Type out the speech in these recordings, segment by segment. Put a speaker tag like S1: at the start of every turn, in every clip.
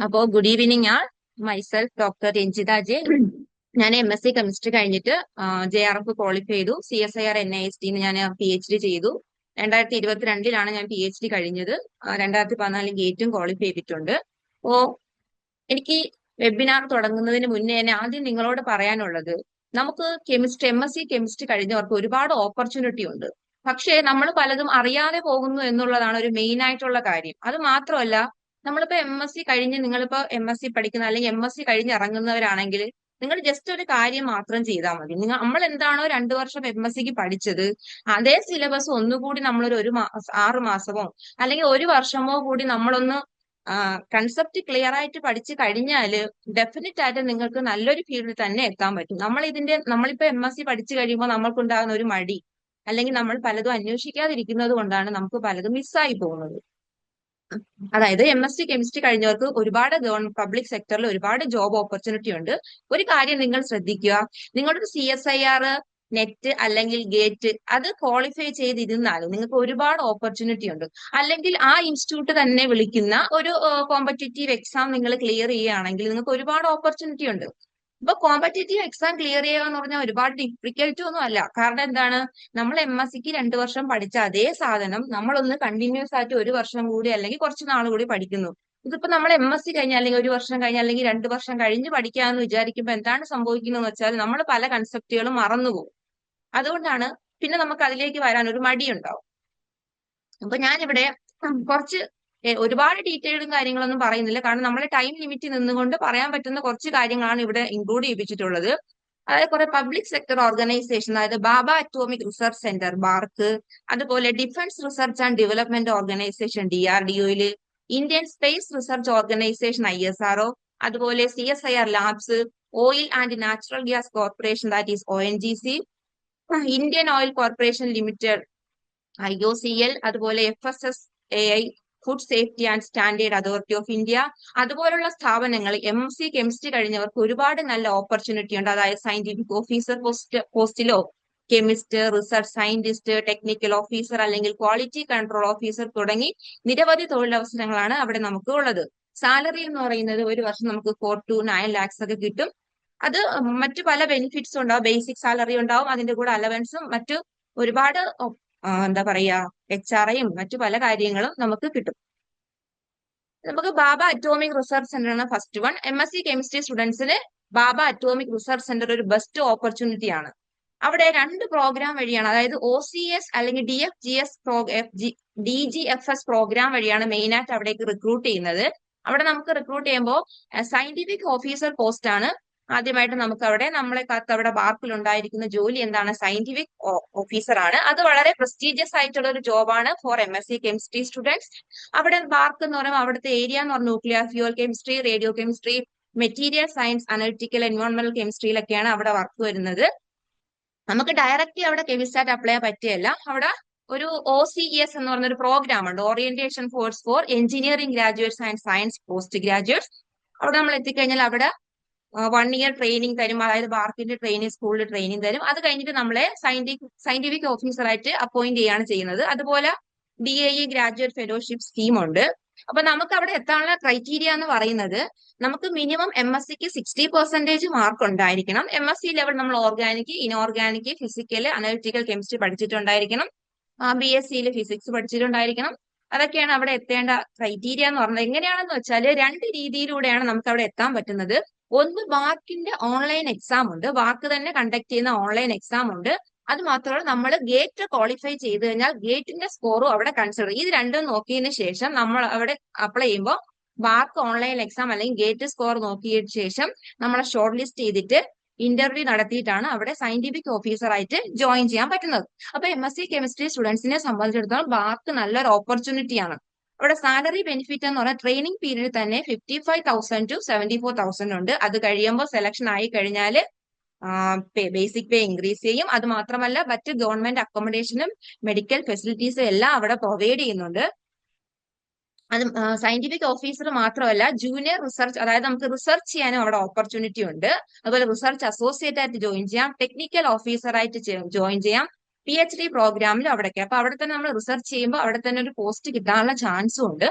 S1: അപ്പോ good evening myself doctor Ranjitha J. ഞാൻ MSc chemistry കഴിഞ്ഞിട്ട് JRF ക്വാളിഫൈ ചെയ്തു. CSIR NIST ഞാൻ PhD ചെയ്തു. 2022 ഞാൻ PhD കഴിഞ്ഞത്. 2014 ഗേറ്റും ക്വാളിഫൈ ചെയ്തിട്ടുണ്ട്. അപ്പോ എനിക്ക് വെബിനാർ തുടങ്ങുന്നതിന് മുന്നേ തന്നെ ആദ്യം നിങ്ങളോട് പറയാനുള്ളത്, നമുക്ക് MSc കെമിസ്ട്രി കഴിഞ്ഞവർക്ക് ഒരുപാട് ഓപ്പർച്യൂണിറ്റി ഉണ്ട്. പക്ഷേ നമ്മൾ പലതും അറിയാതെ പോകുന്നു എന്നുള്ളതാണ് ഒരു മെയിൻ ആയിട്ടുള്ള കാര്യം. അത് മാത്രമല്ല, നമ്മളിപ്പോ MSc കഴിഞ്ഞ് നിങ്ങളിപ്പോ MSc പഠിക്കുന്ന അല്ലെങ്കിൽ MSc കഴിഞ്ഞ് ഇറങ്ങുന്നവരാണെങ്കിൽ നിങ്ങൾ ജസ്റ്റ് ഒരു കാര്യം മാത്രം ചെയ്താൽ മതി. നമ്മൾ എന്താണോ 2 വർഷം MScക്ക് പഠിച്ചത് അതേ സിലബസ് ഒന്നുകൂടി നമ്മളൊരു 6 മാസമോ അല്ലെങ്കിൽ 1 വർഷമോ കൂടി നമ്മളൊന്ന് കൺസെപ്റ്റ് ക്ലിയർ ആയിട്ട് പഠിച്ചു കഴിഞ്ഞാല് ഡെഫിനറ്റ് ആയിട്ട് നിങ്ങൾക്ക് നല്ലൊരു ഫീൽഡിൽ തന്നെ എത്താൻ പറ്റും. നമ്മളിപ്പോ MSc പഠിച്ചു കഴിയുമ്പോൾ നമ്മൾക്കുണ്ടാകുന്ന ഒരു മടി അല്ലെങ്കിൽ നമ്മൾ പലതും അന്വേഷിക്കാതിരിക്കുന്നത് കൊണ്ടാണ് നമുക്ക് പലതും മിസ്സായി പോകുന്നത്. അതായത് MSc കെമിസ്ട്രി കഴിഞ്ഞവർക്ക് ഒരുപാട് പബ്ലിക് സെക്ടറിൽ ഒരുപാട് ജോബ് ഓപ്പർച്യൂണിറ്റി ഉണ്ട്. ഒരു കാര്യം നിങ്ങൾ ശ്രദ്ധിക്കുക, നിങ്ങളുടെ CSIR നെറ്റ് അല്ലെങ്കിൽ ഗേറ്റ് അത് ക്വാളിഫൈ ചെയ്തിരുന്നാൽ നിങ്ങൾക്ക് ഒരുപാട് ഓപ്പർച്യൂണിറ്റി ഉണ്ട്. അല്ലെങ്കിൽ ആ ഇൻസ്റ്റിറ്റ്യൂട്ട് തന്നെ വിളിക്കുന്ന ഒരു കോമ്പറ്റേറ്റീവ് എക്സാം നിങ്ങൾ ക്ലിയർ ചെയ്യുകയാണെങ്കിൽ നിങ്ങൾക്ക് ഒരുപാട് ഓപ്പർച്യൂണിറ്റി ഉണ്ട്. ഇപ്പൊ കോമ്പറ്റേറ്റീവ് എക്സാം ക്ലിയർ ചെയ്യുക എന്ന് പറഞ്ഞാൽ ഒരുപാട് ഡിഫിക്കൽട്ട് ഒന്നും അല്ല. കാരണം എന്താണ്, നമ്മൾ MScക്ക് 2 വർഷം പഠിച്ച അതേ സാധനം നമ്മളൊന്ന് കണ്ടിന്യൂസ് ആയിട്ട് 1 വർഷം കൂടി അല്ലെങ്കിൽ കുറച്ച് നാൾ കൂടി പഠിക്കുന്നു. ഇതിപ്പോ നമ്മൾ MSc കഴിഞ്ഞാൽ അല്ലെങ്കിൽ 1 വർഷം കഴിഞ്ഞാൽ അല്ലെങ്കിൽ 2 വർഷം കഴിഞ്ഞ് പഠിക്കാമെന്ന് വിചാരിക്കുമ്പോൾ എന്താണ് സംഭവിക്കുന്നതെന്ന് വെച്ചാൽ നമ്മൾ പല കൺസെപ്റ്റുകളും മറന്നുപോകും. അതുകൊണ്ടാണ് പിന്നെ നമുക്ക് അതിലേക്ക് വരാൻ ഒരു മടിയുണ്ടാവും. അപ്പൊ ഞാനിവിടെ കുറച്ച് ഒരുപാട് ഡീറ്റെയിൽഡും കാര്യങ്ങളൊന്നും പറയുന്നില്ല. കാരണം നമ്മളെ ടൈം ലിമിറ്റ് നിന്നുകൊണ്ട് പറയാൻ പറ്റുന്ന കുറച്ച് കാര്യങ്ങളാണ് ഇവിടെ ഇൻക്ലൂഡ് ചെയ്യിപ്പിച്ചിട്ടുള്ളത്. അതായത് കുറെ പബ്ലിക് സെക്ടർ ഓർഗനൈസേഷൻ, അതായത് Bhabha atomic research centre BARC, അതുപോലെ defence research and development organisation DRDOയില്, Indian space research organisation ISRO, അതുപോലെ CSIR labs, oil and natural gas corporation that is ONGC, Indian oil corporation limited IOCL, അതുപോലെ FSSAI food safety and standard authority of India, അതുപോലുള്ള സ്ഥാപനങ്ങൾ MSc chemistry കഴിഞ്ഞവർക്ക് ഒരുപാട് നല്ല opportunity ഉണ്ട്. അതായത് scientific officer പോസ്റ്റിലോ chemist, research scientist, technical officer അല്ലെങ്കിൽ quality control officer തുടങ്ങി നിരവധി തൊഴിലവസരങ്ങളാണ് അവിടെ നമുക്ക് ഉള്ളത്. സാലറി എന്ന് പറയുന്നത് ഒരു വർഷം നമുക്ക് 4 to 9 lakhs ഒക്കെ കിട്ടും. അത് മറ്റു പല ബെനിഫിറ്റ്സും ഉണ്ടാവും. ബേസിക് സാലറി ഉണ്ടാവും, അതിന്റെ കൂടെ അലവൻസും മറ്റു ഒരുപാട് എന്താ പറയാ HRAയും മറ്റു പല കാര്യങ്ങളും നമുക്ക് കിട്ടും. നമുക്ക് ബാബ അറ്റോമിക് റിസർച്ച് സെന്റർ ആണ് ഫസ്റ്റ് വൺ. MSc കെമിസ്ട്രി സ്റ്റുഡൻസിന് ബാബ അറ്റോമിക് റിസർച്ച് സെന്റർ ഒരു ബെസ്റ്റ് ഓപ്പർച്യൂണിറ്റി ആണ്. അവിടെ 2 പ്രോഗ്രാം വഴിയാണ്, അതായത് OCS അല്ലെങ്കിൽ DGFS പ്രോഗ്രാം വഴിയാണ് മെയിൻ ആയിട്ട് അവിടേക്ക് റിക്രൂട്ട് ചെയ്യുന്നത്. അവിടെ നമുക്ക് റിക്രൂട്ട് ചെയ്യുമ്പോൾ സയന്റിഫിക് ഓഫീസർ പോസ്റ്റ് ആണ് ആദ്യമായിട്ട് നമുക്ക് നമ്മളെ കാത്ത് അവിടെ ബാർക്കിൽ ഉണ്ടായിരിക്കുന്ന ജോലി എന്താണ്, സയന്റിഫിക് ഓഫീസർ ആണ്. അത് വളരെ പ്രസ്റ്റീജിയസ് ആയിട്ടുള്ള ഒരു ജോബാണ് ഫോർ MSc കെമിസ്ട്രി സ്റ്റുഡൻസ്. അവിടെ ബാർക്ക് എന്ന് പറയുമ്പോൾ അവിടുത്തെ ഏരിയ എന്ന് പറഞ്ഞാൽ nuclear fuel chemistry, radio chemistry, material science, analytical എൻവയോൺമെന്റൽ കെമിസ്ട്രിയിലൊക്കെയാണ് അവിടെ വർക്ക് വരുന്നത്. നമുക്ക് ഡയറക്റ്റ്ലി അവിടെ കെമിസ്റ്റാറ്റ് അപ്ലൈ ചെയ്യാൻ പറ്റിയല്ല. അവിടെ ഒരു OCES എന്ന് പറഞ്ഞൊരു പ്രോഗ്രാം ഉണ്ട്, orientation course for engineering graduates and science post graduates. അവിടെ നമ്മൾ എത്തിക്കഴിഞ്ഞാൽ അവിടെ 1 year ട്രെയിനിങ് തരും. അതായത് ബാർക്കിന്റെ ട്രെയിനിങ് സ്കൂളിൽ ട്രെയിനിങ് തരും. അത് കഴിഞ്ഞിട്ട് നമ്മളെ സയന്റിഫിക് ഓഫീസറായിട്ട് അപ്പോയിന്റ് ചെയ്യാണ് ചെയ്യുന്നത്. അതുപോലെ DAE ഗ്രാജുവേറ്റ് ഫെലോഷിപ്പ് സ്കീം ഉണ്ട്. അപ്പൊ നമുക്ക് അവിടെ എത്താനുള്ള ക്രൈറ്റീരിയ എന്ന് പറയുന്നത്, നമുക്ക് മിനിമം MScക്ക് 60% മാർക്ക് ഉണ്ടായിരിക്കണം. MSc ലെവൽ നമ്മൾ organic, inorganic, physical, analytical chemistry പഠിച്ചിട്ടുണ്ടായിരിക്കണം. BScയിൽ ഫിസിക്സ് പഠിച്ചിട്ടുണ്ടായിരിക്കണം. അതൊക്കെയാണ് അവിടെ എത്തേണ്ട ക്രൈറ്റീരിയ എന്ന് പറഞ്ഞത്. എങ്ങനെയാണെന്ന് വെച്ചാൽ 2 രീതിയിലൂടെയാണ് നമുക്ക് അവിടെ എത്താൻ പറ്റുന്നത്. ഒന്ന്, ബാർക്കിന്റെ ഓൺലൈൻ എക്സാം ഉണ്ട്, ബാർക്ക് തന്നെ കണ്ടക്ട് ചെയ്യുന്ന ഓൺലൈൻ എക്സാം ഉണ്ട്. അത് മാത്രമല്ല, നമ്മൾ ഗേറ്റ് ക്വാളിഫൈ ചെയ്ത് കഴിഞ്ഞാൽ ഗേറ്റിന്റെ സ്കോറും അവിടെ കൺസിഡർ ചെയ്യും. ഇത് രണ്ടും നോക്കിയതിന് ശേഷം നമ്മൾ അവിടെ അപ്ലൈ ചെയ്യുമ്പോൾ ബാർക്ക് ഓൺലൈൻ എക്സാം അല്ലെങ്കിൽ ഗേറ്റ് സ്കോർ നോക്കിയതിനു ശേഷം നമ്മളെ ഷോർട്ട് ലിസ്റ്റ് ചെയ്തിട്ട് ഇന്റർവ്യൂ നടത്തിയിട്ടാണ് അവിടെ സയന്റിഫിക് ഓഫീസർ ആയിട്ട് ജോയിൻ ചെയ്യാൻ പറ്റുന്നത്. അപ്പൊ MSc കെമിസ്ട്രി സ്റ്റുഡൻസിനെ സംബന്ധിച്ചിടത്തോളം ബാർക്ക് നല്ലൊരു ഓപ്പർച്യൂണിറ്റി ആണ്. അവിടെ സാലറി ബെനിഫിറ്റ് എന്ന് പറഞ്ഞാൽ ട്രെയിനിങ് പീരീഡ് തന്നെ 55,000 to 74,000 ഉണ്ട്. അത് കഴിയുമ്പോൾ സെലക്ഷൻ ആയി കഴിഞ്ഞാൽ ബേസിക് പേ ഇൻക്രീസ് ചെയ്യും. അത് മാത്രമല്ല, മറ്റ് ഗവൺമെന്റ് അക്കോമഡേഷനും മെഡിക്കൽ ഫെസിലിറ്റീസും എല്ലാം അവിടെ പ്രൊവൈഡ് ചെയ്യുന്നുണ്ട്. അത് സയന്റിഫിക് ഓഫീസർ മാത്രമല്ല, ജൂനിയർ റിസർച്ച്, അതായത് നമുക്ക് റിസർച്ച് ചെയ്യാനും അവിടെ ഓപ്പർച്യൂണിറ്റി ഉണ്ട്. അതുപോലെ റിസർച്ച് അസോസിയേറ്റ് ആയിട്ട് ജോയിൻ ചെയ്യാം, ടെക്നിക്കൽ ഓഫീസർ ആയിട്ട് ജോയിൻ ചെയ്യാം, PhD പ്രോഗ്രാമിലും അവിടെയൊക്കെ. അപ്പൊ അവിടെ തന്നെ നമ്മൾ റിസർച്ച് ചെയ്യുമ്പോൾ അവിടെ തന്നെ ഒരു പോസ്റ്റ് കിട്ടാനുള്ള ചാൻസും ഉണ്ട്.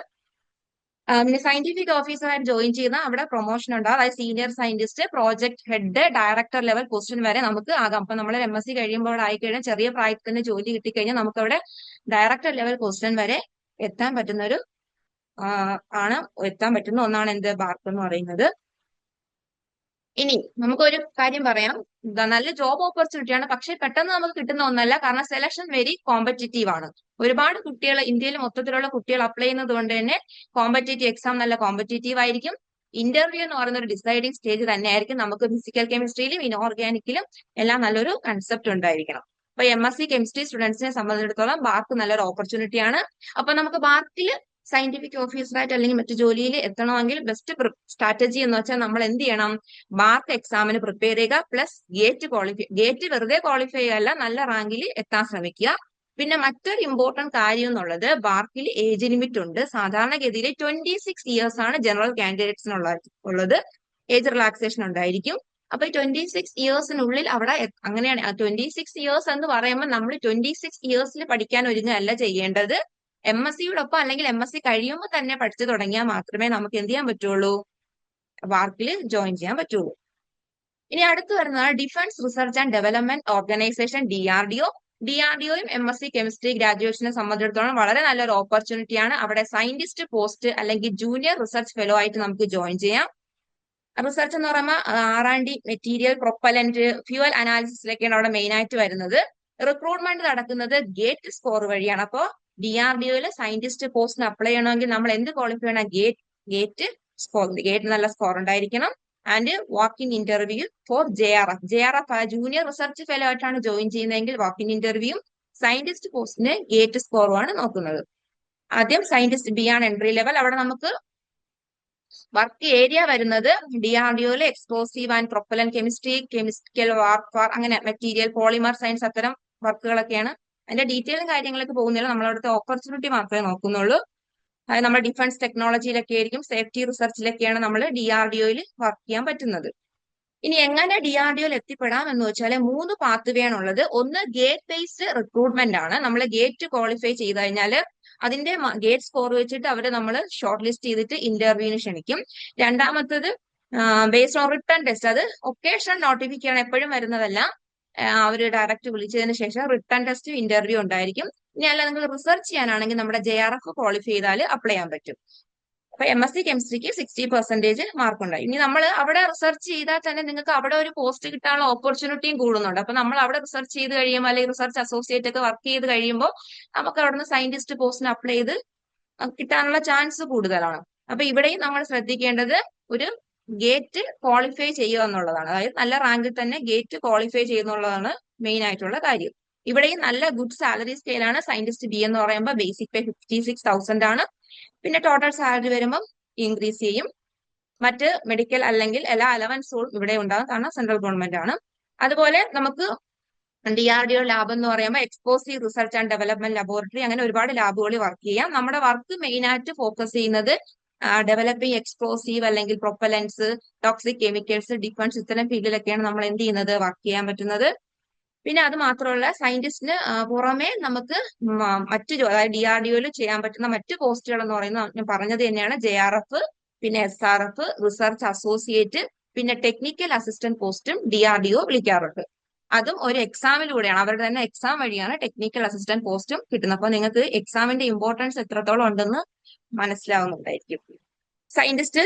S1: പിന്നെ സയന്റിഫിക് ഓഫീസറായിട്ട് ജോയിൻ ചെയ്യുന്ന അവിടെ പ്രൊമോഷൻ ഉണ്ടാവും. അതായത് senior scientist, project head, director level position വരെ നമുക്ക് ആകാം. അപ്പൊ നമ്മൾ MSc കഴിയുമ്പോൾ ആയിക്കഴിഞ്ഞാൽ ചെറിയ പ്രായത്തിൽ തന്നെ ജോലി കിട്ടിക്കഴിഞ്ഞാൽ നമുക്ക് അവിടെ ഡയറക്ടർ ലെവൽ പൊസിഷൻ വരെ എത്താൻ പറ്റുന്ന ഒരു ആണ് എത്താൻ പറ്റുന്ന ഒന്നാണ് എന്ത് ബാർക്ക് എന്ന് പറയുന്നത്. ഇനി നമുക്കൊരു കാര്യം പറയാം, നല്ല ജോബ് ഓപ്പർച്യൂണിറ്റിയാണ്, പക്ഷെ പെട്ടെന്ന് നമുക്ക് കിട്ടുന്ന ഒന്നല്ല. കാരണം സെലക്ഷൻ വെരി കോമ്പറ്റീറ്റീവ് ആണ്. ഒരുപാട് കുട്ടികൾ ഇന്ത്യയിൽ മൊത്തത്തിലുള്ള കുട്ടികൾ അപ്ലൈ ചെയ്യുന്നത് കൊണ്ട് തന്നെ കോമ്പറ്റേറ്റീവ് എക്സാം നല്ല കോമ്പറ്റേറ്റീവ് ആയിരിക്കും. ഇന്റർവ്യൂ എന്ന് പറയുന്ന ഒരു ഡിസൈഡിങ് സ്റ്റേജ് തന്നെയായിരിക്കും. നമുക്ക് ഫിസിക്കൽ കെമിസ്ട്രിയിലും ഇനോർഗാനിക്കിലും എല്ലാം നല്ലൊരു കൺസെപ്റ്റ് ഉണ്ടായിരിക്കണം. അപ്പൊ MSc കെമിസ്ട്രി സ്റ്റുഡൻസിനെ സംബന്ധിച്ചിടത്തോളം ബാർക്ക് നല്ലൊരു ഓപ്പർച്യൂണിറ്റിയാണ്. അപ്പൊ നമുക്ക് ബാർക്കിൽ സയന്റിഫിക് ഓഫീസറായിട്ട് അല്ലെങ്കിൽ മറ്റു ജോലിയിൽ എത്തണമെങ്കിൽ ബെസ്റ്റ് സ്ട്രാറ്റജി എന്ന് വെച്ചാൽ നമ്മൾ എന്ത് ചെയ്യണം, ബാർക്ക് എക്സാമിന് പ്രിപ്പയർ ചെയ്യുക, പ്ലസ് ഗേറ്റ് വെറുതെ ക്വാളിഫൈ അല്ല, നല്ല റാങ്കിൽ എത്താൻ ശ്രമിക്കുക. പിന്നെ മറ്റൊരു ഇമ്പോർട്ടന്റ് കാര്യം എന്നുള്ളത് ബാർക്കിൽ ഏജ് ലിമിറ്റ് ഉണ്ട്. സാധാരണഗതിയിൽ 26 ഇയേഴ്സ് ആണ് ജനറൽ കാൻഡിഡേറ്റ്സിനുള്ളത്. ഏജ് റിലാക്സേഷൻ ഉണ്ടായിരിക്കും. അപ്പൊ ഈ 26 ഇയേഴ്സിനുള്ളിൽ അവിടെ അങ്ങനെയാണ്. 26 ഇയേഴ്സ് എന്ന് പറയുമ്പോൾ നമ്മൾ 26 ഇയേഴ്സിൽ പഠിക്കാൻ ഒരുങ്ങുകയല്ല ചെയ്യേണ്ടത്. MScയോടൊപ്പം അല്ലെങ്കിൽ MSc കഴിയുമ്പോൾ തന്നെ പഠിച്ചു തുടങ്ങിയാൽ മാത്രമേ നമുക്ക് എന്ത് ചെയ്യാൻ പറ്റുള്ളൂ, ബാർക്കിൽ ജോയിൻ ചെയ്യാൻ പറ്റുള്ളൂ. ഇനി അടുത്ത് വരുന്നത് defence research and development organisation DRDO. DRDOയും MSc കെമിസ്ട്രി ഗ്രാജുവേഷനെ സംബന്ധിച്ചിടത്തോളം വളരെ നല്ലൊരു ഓപ്പർച്യൂണിറ്റിയാണ്. അവിടെ സയന്റിസ്റ്റ് പോസ്റ്റ് അല്ലെങ്കിൽ ജൂനിയർ റിസർച്ച് ഫെലോ ആയിട്ട് നമുക്ക് ജോയിൻ ചെയ്യാം. റിസർച്ച് എന്ന് പറയുമ്പോൾ R&D, മെറ്റീരിയൽ, പ്രൊപ്പലന്റ്, ഫ്യൂവൽ അനാലിസിസിലൊക്കെയാണ് അവിടെ മെയിൻ ആയിട്ട് വരുന്നത്. റിക്രൂട്ട്മെന്റ് നടക്കുന്നത് ഗേറ്റ് സ്കോർ വഴിയാണ്. അപ്പോൾ DRDOയില് സയന്റിസ്റ്റ് പോസ്റ്റിന് അപ്ലൈ ചെയ്യണമെങ്കിൽ നമ്മൾ എന്ത് ക്വാളിഫൈ ചെയ്യണം, ഗേറ്റ് സ്കോർ, ഗേറ്റ് നല്ല സ്കോർ ഉണ്ടായിരിക്കണം. And walking interview for JRF junior research fellow ആയിട്ടാണ് ജോയിൻ ചെയ്യുന്നതെങ്കിൽ വാക്കിംഗ് ഇന്റർവ്യൂയും സയന്റിസ്റ്റ് പോസ്റ്റിന് ഗേറ്റ് സ്കോറുമാണ് നോക്കുന്നത്. ആദ്യം സയന്റിസ്റ്റ് B ആണ് എൻട്രി ലെവൽ. അവിടെ നമുക്ക് വർക്ക് ഏരിയ വരുന്നത് DRDOയിലെ explosive and propellant chemistry, chemical warfare, അങ്ങനെ മെറ്റീരിയൽ, പോളിമർ സയൻസ്, അത്തരം വർക്കുകളൊക്കെയാണ്. അതിന്റെ ഡീറ്റെയിലും കാര്യങ്ങളൊക്കെ പോകുന്നില്ല, നമ്മളവിടുത്തെ ഓപ്പർച്യൂണിറ്റി മാത്രമേ നോക്കുന്നുള്ളൂ. അതായത് നമ്മുടെ ഡിഫൻസ് ടെക്നോളജിയിലൊക്കെ ആയിരിക്കും, സേഫ്റ്റി റിസർച്ചിലൊക്കെയാണ് നമ്മൾ DRDOയിൽ വർക്ക് ചെയ്യാൻ പറ്റുന്നത്. ഇനി എങ്ങനെ DRDOയിൽ എത്തിപ്പെടാം എന്ന് വെച്ചാൽ 3 പാത്ത് വേ ആണുള്ളത്. ഒന്ന് ഗേറ്റ് ബേസ്ഡ് റിക്രൂട്ട്മെന്റ് ആണ്. നമ്മൾ ഗേറ്റ് ക്വാളിഫൈ ചെയ്ത് കഴിഞ്ഞാൽ അതിന്റെ ഗേറ്റ് സ്കോർ വെച്ചിട്ട് അവര് നമ്മൾ ഷോർട്ട് ലിസ്റ്റ് ചെയ്തിട്ട് ഇന്റർവ്യൂവിന് ക്ഷണിക്കും. രണ്ടാമത്തത് ബേസ്ഡ് ഓൺ റിട്ടേൺ ടെസ്റ്റ്. അത് ഒക്കേഷണൽ നോട്ടിഫിക്കേഷൻ, എപ്പോഴും വരുന്നതല്ല. അവര് ഡയറക്റ്റ് വിളിച്ചതിന് ശേഷം റിട്ടേൺ ടെസ്റ്റ്, ഇന്റർവ്യൂ ഉണ്ടായിരിക്കും. ഇനി അല്ല നിങ്ങൾ റിസർച്ച് ചെയ്യാനാണെങ്കിൽ നമ്മുടെ JRF ക്വാളിഫൈ ചെയ്താൽ അപ്ലൈ ചെയ്യാൻ പറ്റും. അപ്പൊ MSc കെമിസ്ട്രിക്ക് 60% മാർക്ക് ഉണ്ടായി. ഇനി നമ്മൾ അവിടെ റിസർച്ച് ചെയ്താൽ തന്നെ നിങ്ങൾക്ക് അവിടെ ഒരു പോസ്റ്റ് കിട്ടാനുള്ള ഓപ്പർച്യൂണിറ്റിയും കൂടുന്നുണ്ട്. അപ്പൊ നമ്മൾ അവിടെ റിസർച്ച് ചെയ്ത് കഴിയുമ്പോൾ അല്ലെങ്കിൽ റിസർച്ച് അസോസിയേറ്റ് ഒക്കെ വർക്ക് ചെയ്ത് കഴിയുമ്പോൾ നമുക്ക് അവിടെ നിന്ന് സയന്റിസ്റ്റ് പോസ്റ്റിന് അപ്ലൈ ചെയ്ത് കിട്ടാനുള്ള ചാൻസ് കൂടുതലാണ്. അപ്പൊ ഇവിടെയും നമ്മൾ ശ്രദ്ധിക്കേണ്ടത് ഒരു ഗേറ്റ് ക്വാളിഫൈ ചെയ്യുക എന്നുള്ളതാണ്. അതായത് നല്ല റാങ്കിൽ തന്നെ ഗേറ്റ് ക്വാളിഫൈ ചെയ്യുന്നുള്ളതാണ് മെയിൻ ആയിട്ടുള്ള കാര്യം. ഇവിടെയും നല്ല ഗുഡ് സാലറി സ്കെയിലാണ്. സയന്റിസ്റ്റ് B എന്ന് പറയുമ്പോൾ ബേസിക് പേ 56,000 ആണ്. പിന്നെ ടോട്ടൽ സാലറി വരുമ്പം ഇൻക്രീസ് ചെയ്യും. മറ്റ് മെഡിക്കൽ അല്ലെങ്കിൽ എല്ലാ അലവൻസും ഇവിടെ ഉണ്ടാകും, കാരണം സെൻട്രൽ ഗവൺമെന്റ് ആണ്. അതുപോലെ നമുക്ക് DRDO ലാബ് എന്ന് പറയുമ്പോൾ explosive research and development laboratory, അങ്ങനെ ഒരുപാട് ലാബുകളിൽ വർക്ക് ചെയ്യാം. നമ്മുടെ വർക്ക് മെയിൻ ആയിട്ട് ഫോക്കസ് ചെയ്യുന്നത് ഡെവലപ്പിംഗ് എക്സ്പ്ലോസീവ് അല്ലെങ്കിൽ പ്രൊപ്പലൻസ്, ടോക്സിക് കെമിക്കൽസ്, ഡിഫൻസ്, ഇത്തരം ഫീൽഡിലൊക്കെയാണ് നമ്മൾ എന്ത് ചെയ്യുന്നത്, വർക്ക് ചെയ്യാൻ പറ്റുന്നത്. പിന്നെ അത് മാത്രമല്ല സയന്റിസ്റ്റിന് പുറമെ നമുക്ക് മറ്റു അതായത് DRDOയിൽ ചെയ്യാൻ പറ്റുന്ന മറ്റു പോസ്റ്റുകൾ എന്ന് പറയുന്നത് ഞാൻ പറഞ്ഞത് തന്നെയാണ്. JRF, പിന്നെ SRF, റിസർച്ച് അസോസിയേറ്റ്, പിന്നെ ടെക്നിക്കൽ അസിസ്റ്റന്റ് പോസ്റ്റും DRDO വിളിക്കാറുണ്ട്. അതും ഒരു എക്സാമിലൂടെയാണ്, അവരുടെ തന്നെ എക്സാം വഴിയാണ് ടെക്നിക്കൽ അസിസ്റ്റന്റ് പോസ്റ്റും കിട്ടുന്നത്. അപ്പൊ നിങ്ങൾക്ക് എക്സാമിന്റെ ഇമ്പോർട്ടൻസ് എത്രത്തോളം ഉണ്ടെന്ന് മനസ്സിലാവുന്നുണ്ടായിരിക്കും. സയന്റിസ്റ്റ്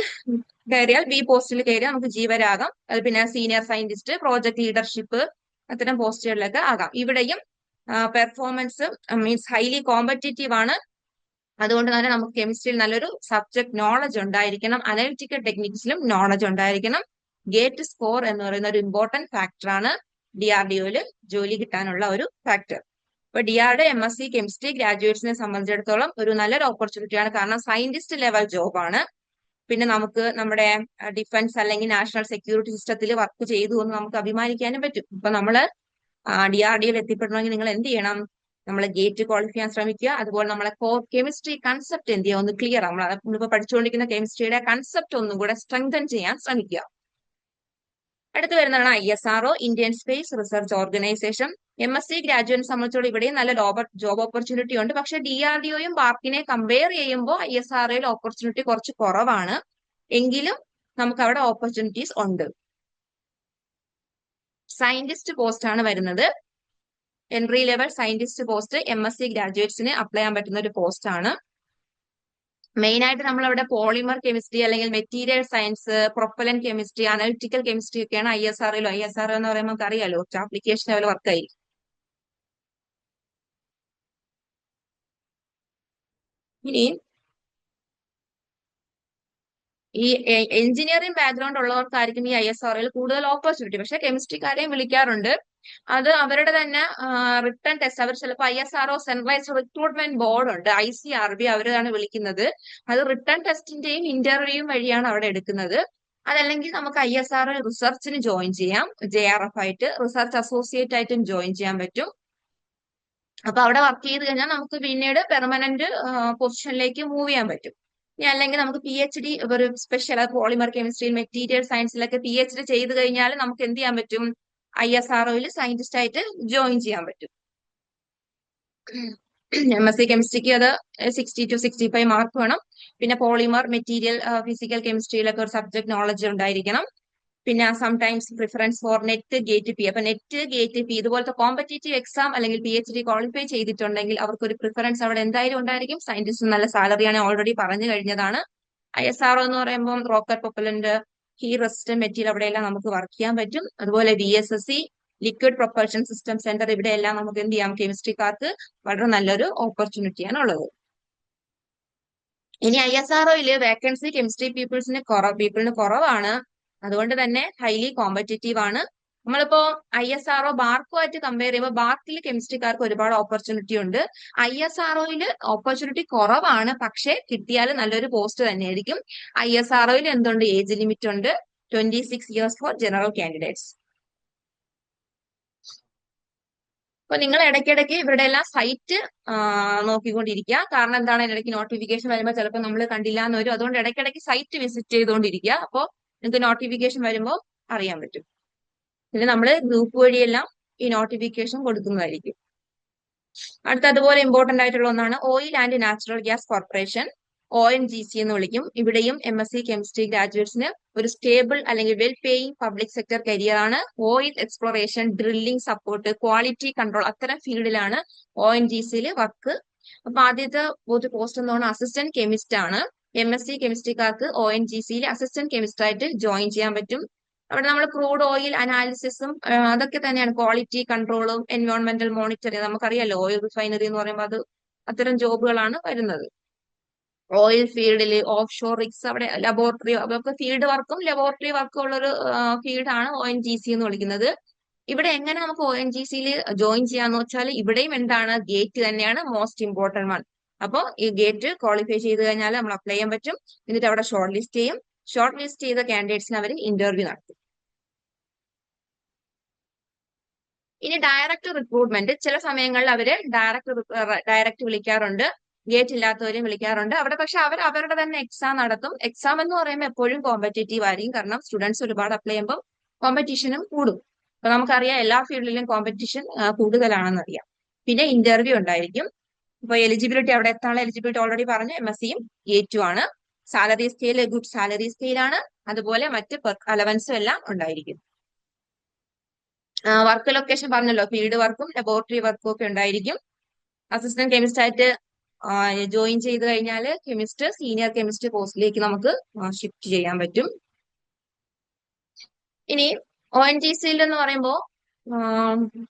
S1: കയറിയാൽ B പോസ്റ്റിൽ കയറിയാൽ നമുക്ക് ജീവരാകാം. അത് പിന്നെ സീനിയർ സയന്റിസ്റ്റ്, പ്രോജക്ട് ലീഡർഷിപ്പ്, അത്തരം പോസ്റ്റുകളിലൊക്കെ ആകാം. ഇവിടെയും പെർഫോമൻസ് മീൻസ് ഹൈലി കോമ്പറ്റീറ്റീവ് ആണ്. അതുകൊണ്ട് തന്നെ നമുക്ക് കെമിസ്ട്രിയിൽ നല്ലൊരു സബ്ജക്ട് നോളജ് ഉണ്ടായിരിക്കണം. അനലിറ്റിക്കൽ ടെക്നിക്സിലും നോളജ് ഉണ്ടായിരിക്കണം. ഗേറ്റ് സ്കോർ എന്ന് പറയുന്ന ഒരു ഇമ്പോർട്ടന്റ് ഫാക്ടറാണ് DRDOയിൽ ജോലി കിട്ടാനുള്ള ഒരു ഫാക്ടർ. അപ്പൊ DRDO MSc കെമിസ്ട്രി ഗ്രാജുവേറ്റ്സിനെ സംബന്ധിച്ചിടത്തോളം ഒരു നല്ലൊരു ഓപ്പർച്യൂണിറ്റിയാണ്. കാരണം സയന്റിസ്റ്റ് ലെവൽ ജോബാണ്. പിന്നെ നമുക്ക് നമ്മുടെ ഡിഫൻസ് അല്ലെങ്കിൽ നാഷണൽ സെക്യൂരിറ്റി സിസ്റ്റത്തിൽ വർക്ക് ചെയ്തു എന്ന് നമുക്ക് അഭിമാനിക്കാനും പറ്റും. ഇപ്പൊ നമ്മള് DRDOയിൽ എത്തിപ്പെടണമെങ്കിൽ നിങ്ങൾ എന്ത് ചെയ്യണം, നമ്മൾ ഗേറ്റ് ക്വാളിഫൈ ചെയ്യാൻ ശ്രമിക്കുക. അതുപോലെ നമ്മളെ കോർ കെമിസ്ട്രി കൺസെപ്റ്റ് എന്ത് ചെയ്യുക, ഒന്ന് ക്ലിയർ ആവും. നമ്മളിപ്പോ പഠിച്ചുകൊണ്ടിരിക്കുന്ന കെമിസ്ട്രിയുടെ കൺസെപ്റ്റ് ഒന്നും കൂടെ സ്ട്രെങ്തൻ ചെയ്യാൻ ശ്രമിക്കുക. അടുത്ത് വരുന്നതാണ് ISRO, Indian space research organisation. MSc graduate സംബന്ധിച്ചോളം ഇവിടെയും നല്ല ജോബ് ഓപ്പർച്യൂണിറ്റി ഉണ്ട്. പക്ഷെ DRDOയും ബാർക്കിനെ കമ്പയർ ചെയ്യുമ്പോൾ ISROയിൽ ഓപ്പർച്യൂണിറ്റി കുറച്ച് കുറവാണ്. എങ്കിലും നമുക്ക് അവിടെ ഓപ്പർച്യൂണിറ്റീസ് ഉണ്ട്. സയന്റിസ്റ്റ് പോസ്റ്റ് ആണ് വരുന്നത്. Entry level scientist post MSc ഗ്രാജുവേറ്റ്സിന് അപ്ലൈ ചെയ്യാൻ പറ്റുന്ന ഒരു പോസ്റ്റ് ആണ്. മെയിൻ ആയിട്ട് നമ്മളവിടെ പോളിമർ കെമിസ്ട്രി അല്ലെങ്കിൽ material science, propellant chemistry, analytical chemistry ഒക്കെയാണ് ISRO എന്ന് പറയുമ്പോൾ നമുക്ക് അറിയാലോ, കുറച്ച് ആപ്ലിക്കേഷൻ ലെവൽ വർക്ക് ആയിരിക്കും. ഇനി ഈ എഞ്ചിനീയറിംഗ് ബാക്ക്ഗ്രൗണ്ട് ഉള്ളവർക്കായിരിക്കും ഈ ISROയിൽ കൂടുതൽ ഓപ്പർച്യൂണിറ്റി. പക്ഷെ കെമിസ്ട്രിക്കാരെയും വിളിക്കാറുണ്ട്. അത് അവരുടെ തന്നെ റിട്ടേൺ ടെസ്റ്റ്. അവർ ചിലപ്പോൾ ISRO സെൻട്രലൈസ്ഡ് റിക്രൂട്ട്മെന്റ് ബോർഡ് ഉണ്ട്, ICRB, അവരാണ് വിളിക്കുന്നത്. അത് റിട്ടേൺ ടെസ്റ്റിന്റെയും ഇന്റർവ്യൂയും വഴിയാണ് അവിടെ എടുക്കുന്നത്. അതല്ലെങ്കിൽ നമുക്ക് ISRO റിസർച്ചിന് ജോയിൻ ചെയ്യാം. JRF ആയിട്ട് റിസർച്ച് അസോസിയേറ്റ് ആയിട്ടും ജോയിൻ ചെയ്യാൻ പറ്റും. അപ്പൊ അവിടെ വർക്ക് ചെയ്ത് കഴിഞ്ഞാൽ നമുക്ക് പിന്നീട് പെർമനന്റ് പൊസിഷനിലേക്ക് മൂവ് ചെയ്യാൻ പറ്റും. ഇനി അല്ലെങ്കിൽ നമുക്ക് PhD ഒരു സ്പെഷ്യൽ പോളിമർ കെമിസ്ട്രി, മെറ്റീരിയൽ സയൻസിലൊക്കെ PhD ചെയ്ത് കഴിഞ്ഞാൽ നമുക്ക് എന്ത് ചെയ്യാൻ പറ്റും? ISROയിൽ സയന്റിസ്റ്റ് ആയിട്ട് ജോയിൻ ചെയ്യാൻ പറ്റും. MSc കെമിസ്ട്രിക്ക് അത് 60 to 65 മാർക്ക് വേണം. പിന്നെ പോളിമർ, മെറ്റീരിയൽ, ഫിസിക്കൽ കെമിസ്ട്രിയിലൊക്കെ ഒരു സബ്ജക്ട് നോളജ് ഉണ്ടായിരിക്കണം. പിന്നെ sometimes preference for NET, GATE P. അപ്പൊ നെറ്റ്, ഗേറ്റ് പി ഇതുപോലത്തെ കോമ്പറ്റേറ്റീവ് എക്സാം അല്ലെങ്കിൽ PhD ക്വാളിഫൈ ചെയ്തിട്ടുണ്ടെങ്കിൽ അവർക്കൊരു പ്രിഫറൻസ് അവിടെ എന്തായാലും ഉണ്ടായിരിക്കും. സയന്റിസ്റ്റ് നല്ല സാലറിയാണ്, ഓൾറെഡി പറഞ്ഞു കഴിഞ്ഞതാണ്. ISRO എന്ന് പറയുമ്പോൾ rocket propellant, he resistant material അവിടെയെല്ലാം നമുക്ക് വർക്ക് ചെയ്യാൻ പറ്റും. അതുപോലെ VSSC, liquid propulsion system centre, ഇവിടെയെല്ലാം നമുക്ക് എന്ത് ചെയ്യാം? കെമിസ്ട്രിക്കാർക്ക് വളരെ നല്ലൊരു ഓപ്പർച്യൂണിറ്റിയാണ് ഉള്ളത്. ഇനി ISROയില് വേക്കൻസി കെമിസ്ട്രി പീപ്പിളിന് കുറവാണ്. അതുകൊണ്ട് തന്നെ ഹൈലി കോമ്പറ്റേറ്റീവ് ആണ്. നമ്മളിപ്പോ ISRO ബാർക്കുമായിട്ട് കമ്പയർ ചെയ്യുമ്പോൾ ബാർക്കിൽ കെമിസ്ട്രിക്കാർക്ക് ഒരുപാട് ഓപ്പർച്യൂണിറ്റി ഉണ്ട്. ISROയിൽ ഓപ്പർച്യൂണിറ്റി കുറവാണ്, പക്ഷെ കിട്ടിയാൽ നല്ലൊരു പോസ്റ്റ് തന്നെയായിരിക്കും. ISROയിൽ എന്തുണ്ട്? ഏജ് ലിമിറ്റ് ഉണ്ട്, 26 years ഫോർ ജനറൽ കാൻഡിഡേറ്റ്സ്. അപ്പൊ നിങ്ങൾ ഇടയ്ക്കിടയ്ക്ക് ഇവരുടെ എല്ലാം സൈറ്റ് നോക്കിക്കൊണ്ടിരിക്കുക. കാരണം എന്താണ്, ഇടയ്ക്ക് നോട്ടിഫിക്കേഷൻ വരുമ്പോൾ ചിലപ്പോൾ നമ്മൾ കണ്ടില്ല എന്ന് വരും. അതുകൊണ്ട് ഇടയ്ക്കിടയ്ക്ക് സൈറ്റ് വിസിറ്റ് ചെയ്തുകൊണ്ടിരിക്കുക. അപ്പോൾ നിങ്ങൾക്ക് നോട്ടിഫിക്കേഷൻ വരുമ്പോൾ അറിയാൻ പറ്റും. പിന്നെ നമ്മൾ ഗ്രൂപ്പ് വഴിയെല്ലാം ഈ നോട്ടിഫിക്കേഷൻ കൊടുക്കുന്നതായിരിക്കും. അടുത്ത അതുപോലെ ഇമ്പോർട്ടന്റ് ആയിട്ടുള്ള ഒന്നാണ് oil and natural gas corporation, ONGC എന്ന് വിളിക്കും. ഇവിടെയും MSc കെമിസ്ട്രി ഗ്രാജുവേറ്റ്സിന് ഒരു സ്റ്റേബിൾ അല്ലെങ്കിൽ well paying public sector career ആണ്. Oil exploration, drilling support, quality control അത്തരം ഫീൽഡിലാണ് ONGCയിൽ വർക്ക്. അപ്പൊ ആദ്യത്തെ ഒരു പോസ്റ്റ് എന്ന് പറഞ്ഞാൽ അസിസ്റ്റന്റ് കെമിസ്റ്റ് ആണ്. MSc കെമിസ്ട്രിക്കാർക്ക് ONGCയിൽ അസിസ്റ്റന്റ് കെമിസ്റ്റ് ആയിട്ട് ജോയിൻ ചെയ്യാൻ പറ്റും. അവിടെ നമ്മൾ ക്രൂഡ് ഓയിൽ അനാലിസിസും അതൊക്കെ തന്നെയാണ്, ക്വാളിറ്റി കൺട്രോളും എൻവയോൺമെന്റൽ മോണിറ്ററിംഗ്. നമുക്കറിയാലോ ഓയിൽ റിഫൈനറി എന്ന് പറയുമ്പോൾ അത് അത്തരം ജോബുകളാണ് വരുന്നത്. ഓയിൽ ഫീൽഡിൽ ഓഫ് ഷോർ റിഗ്സ്, അവിടെ ലബോറട്ടറി, അതൊക്കെ ഫീൽഡ് വർക്കും ലബോറട്ടറി വർക്കും ഉള്ളൊരു ഫീൽഡാണ് ONGC എന്ന് വിളിക്കുന്നത്. ഇവിടെ എങ്ങനെ നമുക്ക് ONGCയിൽ ജോയിൻ ചെയ്യാന്ന് വെച്ചാൽ ഇവിടെയും എന്താണ്, ഗേറ്റ് തന്നെയാണ് മോസ്റ്റ് ഇമ്പോർട്ടന്റ് വൺ. അപ്പോൾ ഈ ഗേറ്റ് ക്വാളിഫൈ ചെയ്ത് കഴിഞ്ഞാൽ നമ്മൾ അപ്ലൈ ചെയ്യാൻ പറ്റും. എന്നിട്ട് അവിടെ ഷോർട്ട് ലിസ്റ്റ് ചെയ്യും. ഷോർട്ട് ലിസ്റ്റ് ചെയ്ത കാൻഡിഡേറ്റ്സിന് അവർ ഇന്റർവ്യൂ നടത്തും. ഇനി ഡയറക്റ്റ് റിക്രൂട്ട്മെന്റ്, ചില സമയങ്ങളിൽ അവര് ഡയറക്റ്റ് വിളിക്കാറുണ്ട്, ഗേറ്റ് ഇല്ലാത്തവരെയും വിളിക്കാറുണ്ട്. അവിടെ പക്ഷെ അവർ അവരുടെ തന്നെ എക്സാം നടത്തും. എക്സാം എന്ന് പറയുമ്പോൾ എപ്പോഴും കോമ്പറ്റേറ്റീവ് ആയിരിക്കും. കാരണം സ്റ്റുഡൻസ് ഒരുപാട് അപ്ലൈ ചെയ്യുമ്പോൾ കോമ്പറ്റീഷനും കൂടും. അപ്പൊ നമുക്കറിയാം എല്ലാ ഫീൽഡിലും കോമ്പറ്റീഷൻ കൂടുതലാണെന്ന് അറിയാം. പിന്നെ ഇന്റർവ്യൂ ഉണ്ടായിരിക്കും. ഇപ്പൊ എലിജിബിലിറ്റി, അവിടെ എത്താനുള്ള എലിജിബിലിറ്റി ഓൾറെഡി പറഞ്ഞു, MSc A2 ആണ്. സാലറി സ്കെയിൽ ഗുഡ് സാലറി സ്കെയിലാണ്. അതുപോലെ മറ്റ് അലവൻസും എല്ലാം ഉണ്ടായിരിക്കും. വർക്ക് ലൊക്കേഷൻ പറഞ്ഞല്ലോ, ഫീൽഡ് വർക്കും ലബോറട്ടറി വർക്കും ഒക്കെ ഉണ്ടായിരിക്കും. അസിസ്റ്റന്റ് കെമിസ്റ്റ് ആയിട്ട് ജോയിൻ ചെയ്ത് കഴിഞ്ഞാൽ കെമിസ്റ്റ്, സീനിയർ കെമിസ്റ്റ് പോസ്റ്റിലേക്ക് നമുക്ക് ഷിഫ്റ്റ് ചെയ്യാൻ പറ്റും. ഇനി ONGCയിൽ എന്ന് പറയുമ്പോൾ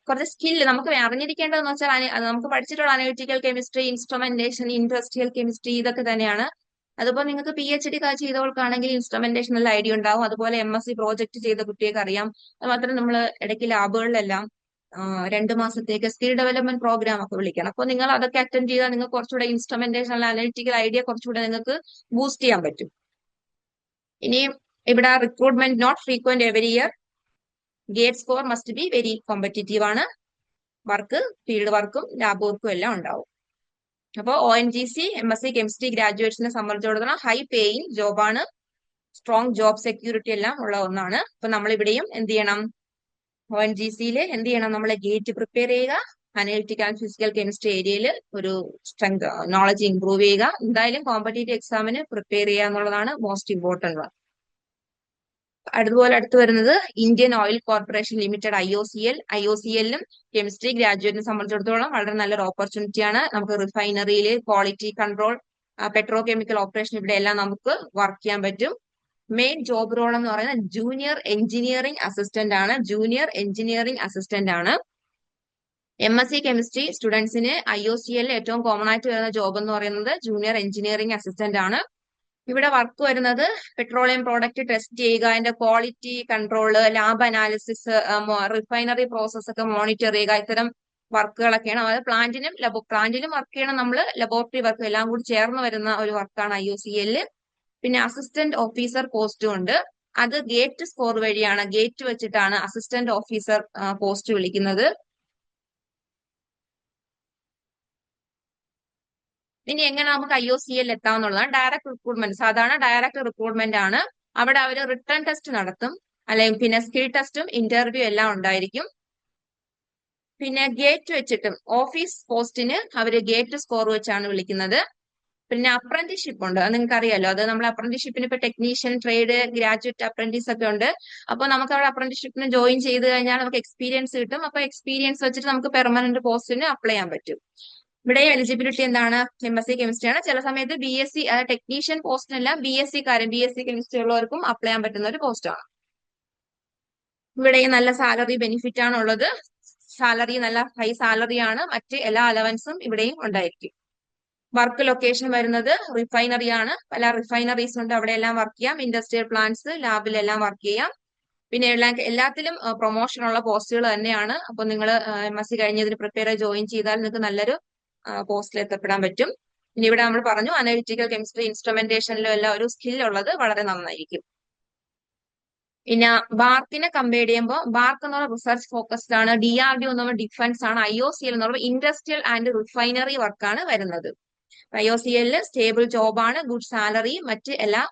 S1: കുറച്ച് സ്കില്ല് നമുക്ക് അറിഞ്ഞിരിക്കേണ്ടതെന്ന് വെച്ചാൽ നമുക്ക് പഠിച്ചിട്ടുള്ള analytical chemistry, instrumentation, industrial chemistry ഇതൊക്കെ തന്നെയാണ്. അതുപോലെ നിങ്ങൾക്ക് PhD ചെയ്തവർക്കാണെങ്കിൽ ഇൻസ്ട്രുമെന്റേഷൻ നല്ല ഐഡിയ ഉണ്ടാവും. അതുപോലെ MSc പ്രോജക്ട് ചെയ്ത കുട്ടികൾക്ക് അറിയാം. അതുമാത്രം നമ്മൾ ഇടയ്ക്ക് ലാബുകളിലെല്ലാം 2 മാസത്തേക്ക് സ്കിൽ ഡെവലപ്മെന്റ് പ്രോഗ്രാം ഒക്കെ വിളിക്കണം. അപ്പോൾ നിങ്ങൾ അതൊക്കെ അറ്റൻഡ് ചെയ്താൽ നിങ്ങൾക്ക് കുറച്ചുകൂടെ ഇൻസ്ട്രുമെന്റേഷൻ അനലിറ്റിക്കൽ ഐഡിയ കുറച്ചുകൂടെ നിങ്ങൾക്ക് ബൂസ്റ്റ് ചെയ്യാൻ പറ്റും. ഇനി ഇവിടെ recruitment not frequent every year, GATE score must be very competitive ആണ്. വർക്ക് ഫീൽഡ് വർക്കും ലാബ് വർക്കും എല്ലാം ഉണ്ടാവും. അപ്പോൾ ONGC MSc കെമിസ്ട്രി ഗ്രാജുവേറ്റ്സിനെ സംബന്ധിച്ചിടത്തോളം ഹൈ പേയിങ് ജോബാണ്. സ്ട്രോങ് ജോബ് സെക്യൂരിറ്റി എല്ലാം ഉള്ള ഒന്നാണ്. അപ്പൊ നമ്മളിവിടെയും എന്ത് ചെയ്യണം, ONGC എന്ത് ചെയ്യണം, നമ്മളെ ഗേറ്റ് പ്രിപ്പയർ ചെയ്യുക, അനലിറ്റിക്കൽ ആൻഡ് ഫിസിക്കൽ കെമിസ്ട്രി ഏരിയയിൽ ഒരു സ്ട്രെങ്ത് നോളജ് ഇംപ്രൂവ് ചെയ്യുക. എന്തായാലും കോമ്പറ്റേറ്റീവ് എക്സാമിന് പ്രിപ്പയർ ചെയ്യുക എന്നുള്ളതാണ് മോസ്റ്റ് ഇമ്പോർട്ടന്റ്. അതുപോലെ അടുത്ത് വരുന്നത് Indian oil corporation limited IOCL. IOCLലും കെമിസ്ട്രി ഗ്രാജുവേറ്റിനെ സംബന്ധിച്ചിടത്തോളം വളരെ നല്ലൊരു ഓപ്പർച്യൂണിറ്റിയാണ്. നമുക്ക് റിഫൈനറിയിൽ quality control, petro chemical operation ഇവിടെ എല്ലാം നമുക്ക് വർക്ക് ചെയ്യാൻ പറ്റും. മെയിൻ ജോബ് റോൾ എന്ന് പറയുന്നത് ജൂനിയർ എഞ്ചിനീയറിംഗ് അസിസ്റ്റന്റ് ആണ്. ജൂനിയർ എഞ്ചിനീയറിംഗ് അസിസ്റ്റന്റ് ആണ്. MSc കെമിസ്ട്രി സ്റ്റുഡൻസിന് IOCL ഏറ്റവും കോമൺ ആയിട്ട് വരുന്ന ജോബ് എന്ന് പറയുന്നത് ജൂനിയർ എഞ്ചിനീയറിംഗ് അസിസ്റ്റന്റ് ആണ്. ഇവിടെ വർക്ക് വരുന്നത് പെട്രോളിയം പ്രോഡക്റ്റ് ടെസ്റ്റ് ചെയ്യുക, അതിന്റെ quality control, lab analysis, refinery process ഒക്കെ മോണിറ്റർ ചെയ്യുക, ഇത്തരം വർക്കുകളൊക്കെയാണ്. അതായത് പ്ലാന്റിലും വർക്ക് ചെയ്യണം നമ്മൾ, ലബോറട്ടറി വർക്ക് എല്ലാം കൂടി ചേർന്ന് വരുന്ന ഒരു വർക്കാണ് IOCL. പിന്നെ അസിസ്റ്റന്റ് ഓഫീസർ പോസ്റ്റും ഉണ്ട്. അത് ഗേറ്റ് സ്കോർ വഴിയാണ്, ഗേറ്റ് വെച്ചിട്ടാണ് അസിസ്റ്റന്റ് ഓഫീസർ പോസ്റ്റ് വിളിക്കുന്നത്. ഇനി എങ്ങനെ നമുക്ക് IOCL എത്താമെന്നുള്ളതാണ്. ഡയറക്ട് റിക്രൂട്ട്മെന്റ്, സാധാരണ ഡയറക്ട് റിക്രൂട്ട്മെന്റ് ആണ്. അവിടെ അവർ റിട്ടേൺ ടെസ്റ്റ് നടത്തും, അല്ലെങ്കിൽ പിന്നെ സ്കിൽ ടെസ്റ്റും ഇന്റർവ്യൂ എല്ലാം ഉണ്ടായിരിക്കും. പിന്നെ ഗേറ്റ് വെച്ചിട്ടും ഓഫീസ് പോസ്റ്റിന് അവർ ഗേറ്റ് സ്കോർ വെച്ചാണ് വിളിക്കുന്നത്. പിന്നെ അപ്രന്റീസ്ഷിപ്പ് ഉണ്ട്, അത് നിങ്ങൾക്ക് അറിയാലോ. അത് നമ്മൾ അപ്രന്റീസ്ഷിപ്പിന് ഇപ്പൊ ടെക്നീഷ്യൻ, ട്രേഡ്, ഗ്രാജുവേറ്റ് അപ്രന്റീസ് ഒക്കെ ഉണ്ട്. അപ്പൊ നമുക്ക് അവിടെ അപ്രന്റീസ്ഷിപ്പിന് ജോയിൻ ചെയ്ത് കഴിഞ്ഞാൽ നമുക്ക് എക്സ്പീരിയൻസ് കിട്ടും. അപ്പൊ എക്സ്പീരിയൻസ് വെച്ചിട്ട് നമുക്ക് പെർമനന്റ് പോസ്റ്റിന് അപ്ലൈ ചെയ്യാൻ പറ്റും. ഇവിടെ എലിജിബിലിറ്റി എന്താണ്, MSc കെമിസ്ട്രി ആണ്. ചില സമയത്ത് BSc ടെക്നീഷ്യൻ പോസ്റ്റിനല്ല, BSc കെമിസ്ട്രി ഉള്ളവർക്കും അപ്ലൈ ചെയ്യാൻ പറ്റുന്ന ഒരു പോസ്റ്റാണ്. ഇവിടെ നല്ല സാലറി ബെനിഫിറ്റ് ആണ് ഉള്ളത്. സാലറി നല്ല ഹൈ സാലറി ആണ്. മറ്റ് എല്ലാ അലവൻസും ഇവിടെയും ഉണ്ടായിരിക്കും. വർക്ക് ലൊക്കേഷൻ വരുന്നത് റിഫൈനറി ആണ്. പല റിഫൈനറീസ് ഉണ്ട്, അവിടെ എല്ലാം വർക്ക് ചെയ്യാം. ഇൻഡസ്ട്രിയൽ പ്ലാന്റ്സ്, ലാബിലെല്ലാം വർക്ക് ചെയ്യാം. പിന്നെ എല്ലാത്തിലും പ്രൊമോഷൻ ഉള്ള പോസ്റ്റുകൾ തന്നെയാണ്. അപ്പൊ നിങ്ങൾ MSc കഴിഞ്ഞതിന് പ്രിപ്പയർ ജോയിൻ ചെയ്താൽ നിങ്ങൾക്ക് നല്ലൊരു പോസ്റ്റിൽ എത്തപ്പെടാൻ പറ്റും. ഇനി ഇവിടെ നമ്മൾ പറഞ്ഞു അനലിറ്റിക്കൽ കെമിസ്ട്രി ഇൻസ്ട്രുമെന്റേഷനിലും എല്ലാം ഒരു സ്കിൽ ഉള്ളത് വളരെ നന്നായിരിക്കും. പിന്നെ ബാർക്കിനെ കമ്പയർ ചെയ്യുമ്പോൾ ബാർക്ക് എന്ന് പറയുന്നത് റിസർച്ച് ഫോക്കസ്ഡ് ആണ്. DRDO എന്ന് പറയുമ്പോൾ ഡിഫൻസ് ആണ്. IOCL എന്ന് പറയുമ്പോൾ ഇൻഡസ്ട്രിയൽ ആൻഡ് റിഫൈനറി വർക്കാണ് വരുന്നത്. IOCL സ്റ്റേബിൾ ജോബാണ്, ഗുഡ് സാലറി, മറ്റ് എല്ലാ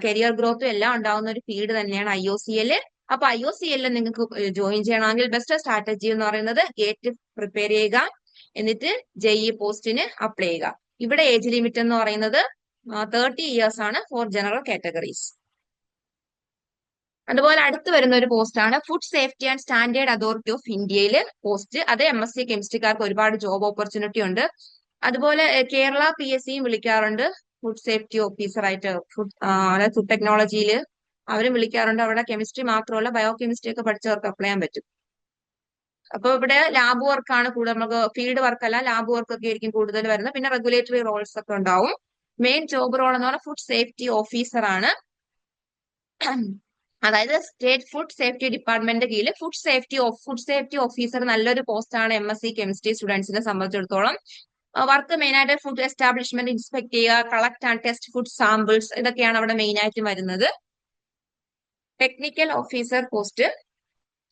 S1: കരിയർ ഗ്രോത്തും എല്ലാം ഉണ്ടാവുന്ന ഒരു ഫീൽഡ് തന്നെയാണ് IOCL. അപ്പൊ IOCL നിങ്ങൾക്ക് ജോയിൻ ചെയ്യണമെങ്കിൽ ബെസ്റ്റ് സ്ട്രാറ്റജി എന്ന് പറയുന്നത് ഗേറ്റ് പ്രിപ്പയർ ചെയ്യുക, എന്നിട്ട് JE പോസ്റ്റിന് അപ്ലൈ ചെയ്യുക. ഇവിടെ ഏജ് ലിമിറ്റ് എന്ന് പറയുന്നത് 30 ഇയേഴ്സ് ആണ് ഫോർ ജനറൽ കാറ്റഗറീസ്. അതുപോലെ അടുത്ത് വരുന്ന ഒരു പോസ്റ്റ് ആണ് food safety and standard authority of ഇന്ത്യയിലെ പോസ്റ്റ്. അത് MSc കെമിസ്ട്രിക്കാർക്ക് ഒരുപാട് ജോബ് ഓപ്പർച്യൂണിറ്റി ഉണ്ട്. അതുപോലെ കേരള PSCയും വിളിക്കാറുണ്ട് ഫുഡ് സേഫ്റ്റി ഓഫീസർ ആയിട്ട്. അതായത് ഫുഡ് ടെക്നോളജിയിൽ അവരും വിളിക്കാറുണ്ട്. അവിടെ കെമിസ്ട്രി മാത്രമല്ല ബയോ കെമിസ്ട്രി ഒക്കെ പഠിച്ചവർക്ക് അപ്ലൈ ചെയ്യാൻ പറ്റും. അപ്പൊ ഇവിടെ ലാബ് വർക്കാണ് കൂടുതൽ, നമുക്ക് ഫീൽഡ് വർക്ക് അല്ല, ലാബ് വർക്ക് ഒക്കെ ആയിരിക്കും കൂടുതൽ വരുന്നത്. പിന്നെ റെഗുലേറ്ററി റോൾസ് ഒക്കെ ഉണ്ടാവും. മെയിൻ ജോബ് റോൾ എന്ന് പറഞ്ഞാൽ ഫുഡ് സേഫ്റ്റി ഓഫീസർ ആണ്. അതായത് സ്റ്റേറ്റ് ഫുഡ് സേഫ്റ്റി ഡിപ്പാർട്ട്മെന്റിന്റെ കീഴിൽ ഫുഡ് സേഫ്റ്റി ഓഫീസർ നല്ലൊരു പോസ്റ്റ് ആണ് MSc കെമിസ്ട്രി സ്റ്റുഡൻസിനെ സംബന്ധിച്ചിടത്തോളം. വർക്ക് മെയിൻ ആയിട്ട് ഫുഡ് എസ്റ്റാബ്ലിഷ്മെന്റ് ഇൻസ്പെക്ട് ചെയ്യുക, collect and test food samples, ഇതൊക്കെയാണ് അവിടെ മെയിൻ ആയിട്ട് വരുന്നത്. ടെക്നിക്കൽ ഓഫീസർ പോസ്റ്റ്,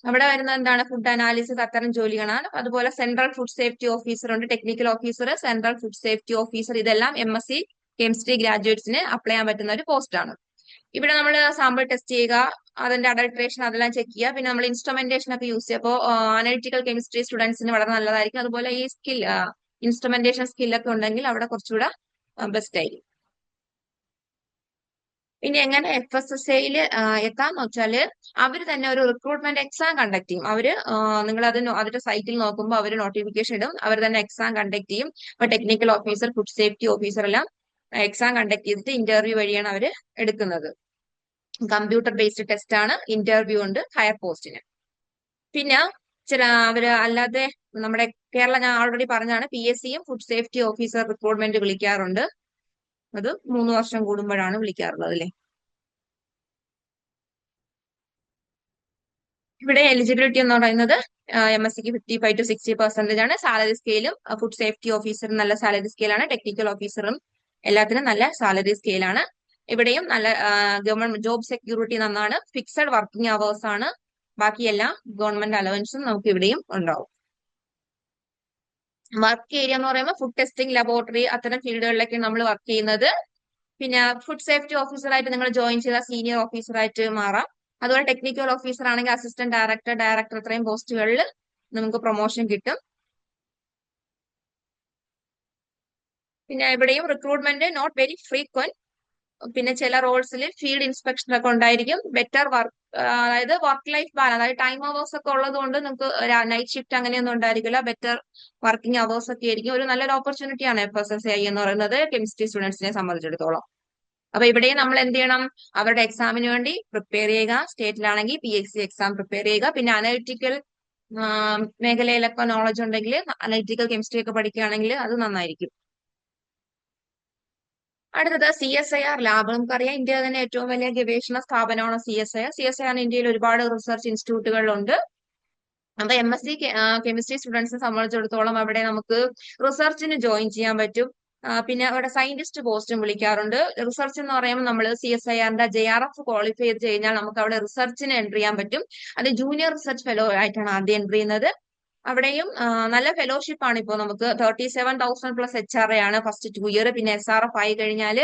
S1: അവിടെ വരുന്നത് എന്താണ്, ഫുഡ് അനാലിസിസ്, അത്തരം ജോലികളാണ്. അതുപോലെ സെൻട്രൽ ഫുഡ് സേഫ്റ്റി ഓഫീസർ ഉണ്ട്, technical officer, central food safety officer, ഇതെല്ലാം MSc കെമിസ്ട്രി ഗ്രാജുവേറ്റ്സിന് അപ്ലൈ ചെയ്യാൻ പറ്റുന്ന ഒരു പോസ്റ്റ് ആണ്. ഇവിടെ നമ്മൾ സാമ്പിൾ ടെസ്റ്റ് ചെയ്യുക, അതിന്റെ അഡൾട്രേഷൻ അതെല്ലാം ചെക്ക് ചെയ്യുക. പിന്നെ നമ്മൾ ഇൻസ്ട്രുമെന്റേഷൻ ഒക്കെ യൂസ് ചെയ്യുക. അപ്പോൾ അനലിറ്റിക്കൽ കെമിസ്ട്രി സ്റ്റുഡൻസിന് വളരെ നല്ലതായിരിക്കും. അതുപോലെ ഈ സ്കിൽ ഇൻസ്ട്രുമെന്റേഷൻ സ്കില്ലൊക്കെ ഉണ്ടെങ്കിൽ അവിടെ കുറച്ചുകൂടെ ബെസ്റ്റ് ആയിരിക്കും. ഇനി എങ്ങനെ FSSAയിൽ എത്താന്ന് വെച്ചാല് അവർ തന്നെ ഒരു റിക്രൂട്ട്മെന്റ് എക്സാം കണ്ടക്ട് ചെയ്യും. അവര് നിങ്ങൾ അതിന്റെ സൈറ്റിൽ നോക്കുമ്പോൾ അവർ നോട്ടിഫിക്കേഷൻ ഇടും, അവർ തന്നെ എക്സാം കണ്ടക്ട് ചെയ്യും. അപ്പൊ technical officer, food safety officer എല്ലാം എക്സാം കണ്ടക്ട് ചെയ്തിട്ട് ഇന്റർവ്യൂ വഴിയാണ് അവർ എടുക്കുന്നത്. കമ്പ്യൂട്ടർ ബേസ്ഡ് ടെസ്റ്റ് ആണ്, ഇന്റർവ്യൂ ഉണ്ട് ഹയർ പോസ്റ്റിന്. പിന്നെ അവര് അല്ലാതെ നമ്മുടെ കേരള, ഞാൻ ഓൾറെഡി പറഞ്ഞാണ്, PSCയും ഫുഡ് സേഫ്റ്റി ഓഫീസർ റിക്രൂട്ട്മെന്റ് വിളിക്കാറുണ്ട്. അത് 3 വർഷം കൂടുമ്പോഴാണ് വിളിക്കാറുള്ളത് അല്ലേ. ഇവിടെ എലിജിബിലിറ്റി എന്ന് പറയുന്നത് MScക്ക് 55 to 60% ആണ്. സാലറി സ്കെയിലും ഫുഡ് സേഫ്റ്റി ഓഫീസറും നല്ല സാലറി സ്കെയിലാണ്, ടെക്നിക്കൽ ഓഫീസറും എല്ലാത്തിനും നല്ല സാലറി സ്കെയിലാണ്. ഇവിടെയും നല്ല ഗവൺമെന്റ് ജോബ് സെക്യൂരിറ്റി നന്നാണ്. ഫിക്സഡ് വർക്കിംഗ് അവേഴ്സ് ആണ്. ബാക്കി എല്ലാ ഗവൺമെന്റ് അലവൻസും നമുക്ക് ഇവിടെയും ഉണ്ടാവും. വർക്ക് ഏരിയ എന്ന് പറയുമ്പോൾ ഫുഡ് ടെസ്റ്റിംഗ്, ലബോറട്ടറി, അത്തരം ഫീൽഡുകളിലൊക്കെ നമ്മൾ വർക്ക് ചെയ്യുന്നത്. പിന്നെ ഫുഡ് സേഫ്റ്റി ഓഫീസറായിട്ട് നിങ്ങൾ ജോയിൻ ചെയ്ത സീനിയർ ഓഫീസറായിട്ട് മാറാം. അതുപോലെ ടെക്നിക്കൽ ഓഫീസർ ആണെങ്കിൽ അസിസ്റ്റന്റ് ഡയറക്ടർ, ഡയറക്ടർ ഇത്രയും പോസ്റ്റുകളിൽ നമുക്ക് പ്രൊമോഷൻ കിട്ടും. പിന്നെ ഇവിടെയും റിക്രൂട്ട്മെന്റ് നോട്ട് വെരി ഫ്രീക്വന്റ്. പിന്നെ ചില റോൾസിൽ ഫീൽഡ് ഇൻസ്പെക്ഷൻ ഒക്കെ ഉണ്ടായിരിക്കും. ബെറ്റർ വർക്ക്, അതായത് വർക്ക് ലൈഫ് ബാലൻസ്, അതായത് ടൈം അവേഴ്സ് ഒക്കെ ഉള്ളത് കൊണ്ട് നിങ്ങൾക്ക് നൈറ്റ് ഷിഫ്റ്റ് അങ്ങനെയൊന്നും ഉണ്ടായിരിക്കില്ല. ബെറ്റർ വർക്കിംഗ് അവേഴ്സ് ഒക്കെ ആയിരിക്കും. ഒരു നല്ലൊരു ഓപ്പർച്യൂണിറ്റിയാണ് FSSAI എന്ന് പറയുന്നത് കെമിസ്ട്രി സ്റ്റുഡൻസിനെ സംബന്ധിച്ചിടത്തോളം. അപ്പൊ ഇവിടെയും നമ്മൾ എന്ത് ചെയ്യണം? അവരുടെ എക്സാമിന് വേണ്ടി പ്രിപ്പയർ ചെയ്യുക. സ്റ്റേറ്റിലാണെങ്കിൽ PSC എക്സാം പ്രിപ്പയർ ചെയ്യുക. പിന്നെ അനലിറ്റിക്കൽ മേഖലയിലൊക്കെ നോളജ് ഉണ്ടെങ്കിൽ, അനലിറ്റിക്കൽ കെമിസ്ട്രി ഒക്കെ പഠിക്കുകയാണെങ്കിൽ അത് നന്നായിരിക്കും. അടുത്തത് CSIR ലാബ്. നമുക്കറിയാം ഇന്ത്യയിലെ തന്നെ ഏറ്റവും വലിയ ഗവേഷണ സ്ഥാപനമാണ് CSIR. CSIR ഇന്ത്യയിൽ ഒരുപാട് റിസർച്ച് ഇൻസ്റ്റിറ്റ്യൂട്ടുകളുണ്ട്. അപ്പൊ MSc കെമിസ്ട്രി സ്റ്റുഡൻസിനെ സംബന്ധിച്ചിടത്തോളം അവിടെ നമുക്ക് റിസർച്ചിന് ജോയിൻ ചെയ്യാൻ പറ്റും. പിന്നെ അവിടെ സയന്റിസ്റ്റ് പോസ്റ്റും വിളിക്കാറുണ്ട്. റിസർച്ച് എന്ന് പറയുമ്പോൾ നമ്മൾ CSIRന്റെ JRF ക്വാളിഫൈ ചെയ്ത് കഴിഞ്ഞാൽ നമുക്ക് അവിടെ റിസർച്ചിന് എൻട്രി ചെയ്യാൻ പറ്റും. അത് ജൂനിയർ റിസർച്ച് ഫെലോ ആയിട്ടാണ് ആദ്യം എൻട്രി ചെയ്യുന്നത്. അവിടെയും നല്ല ഫെലോഷിപ്പ് ആണ്. ഇപ്പോൾ നമുക്ക് 37,000+ HRA ആണ് ഫസ്റ്റ് 2 ഇയർ. പിന്നെ SRF ആയി കഴിഞ്ഞാൽ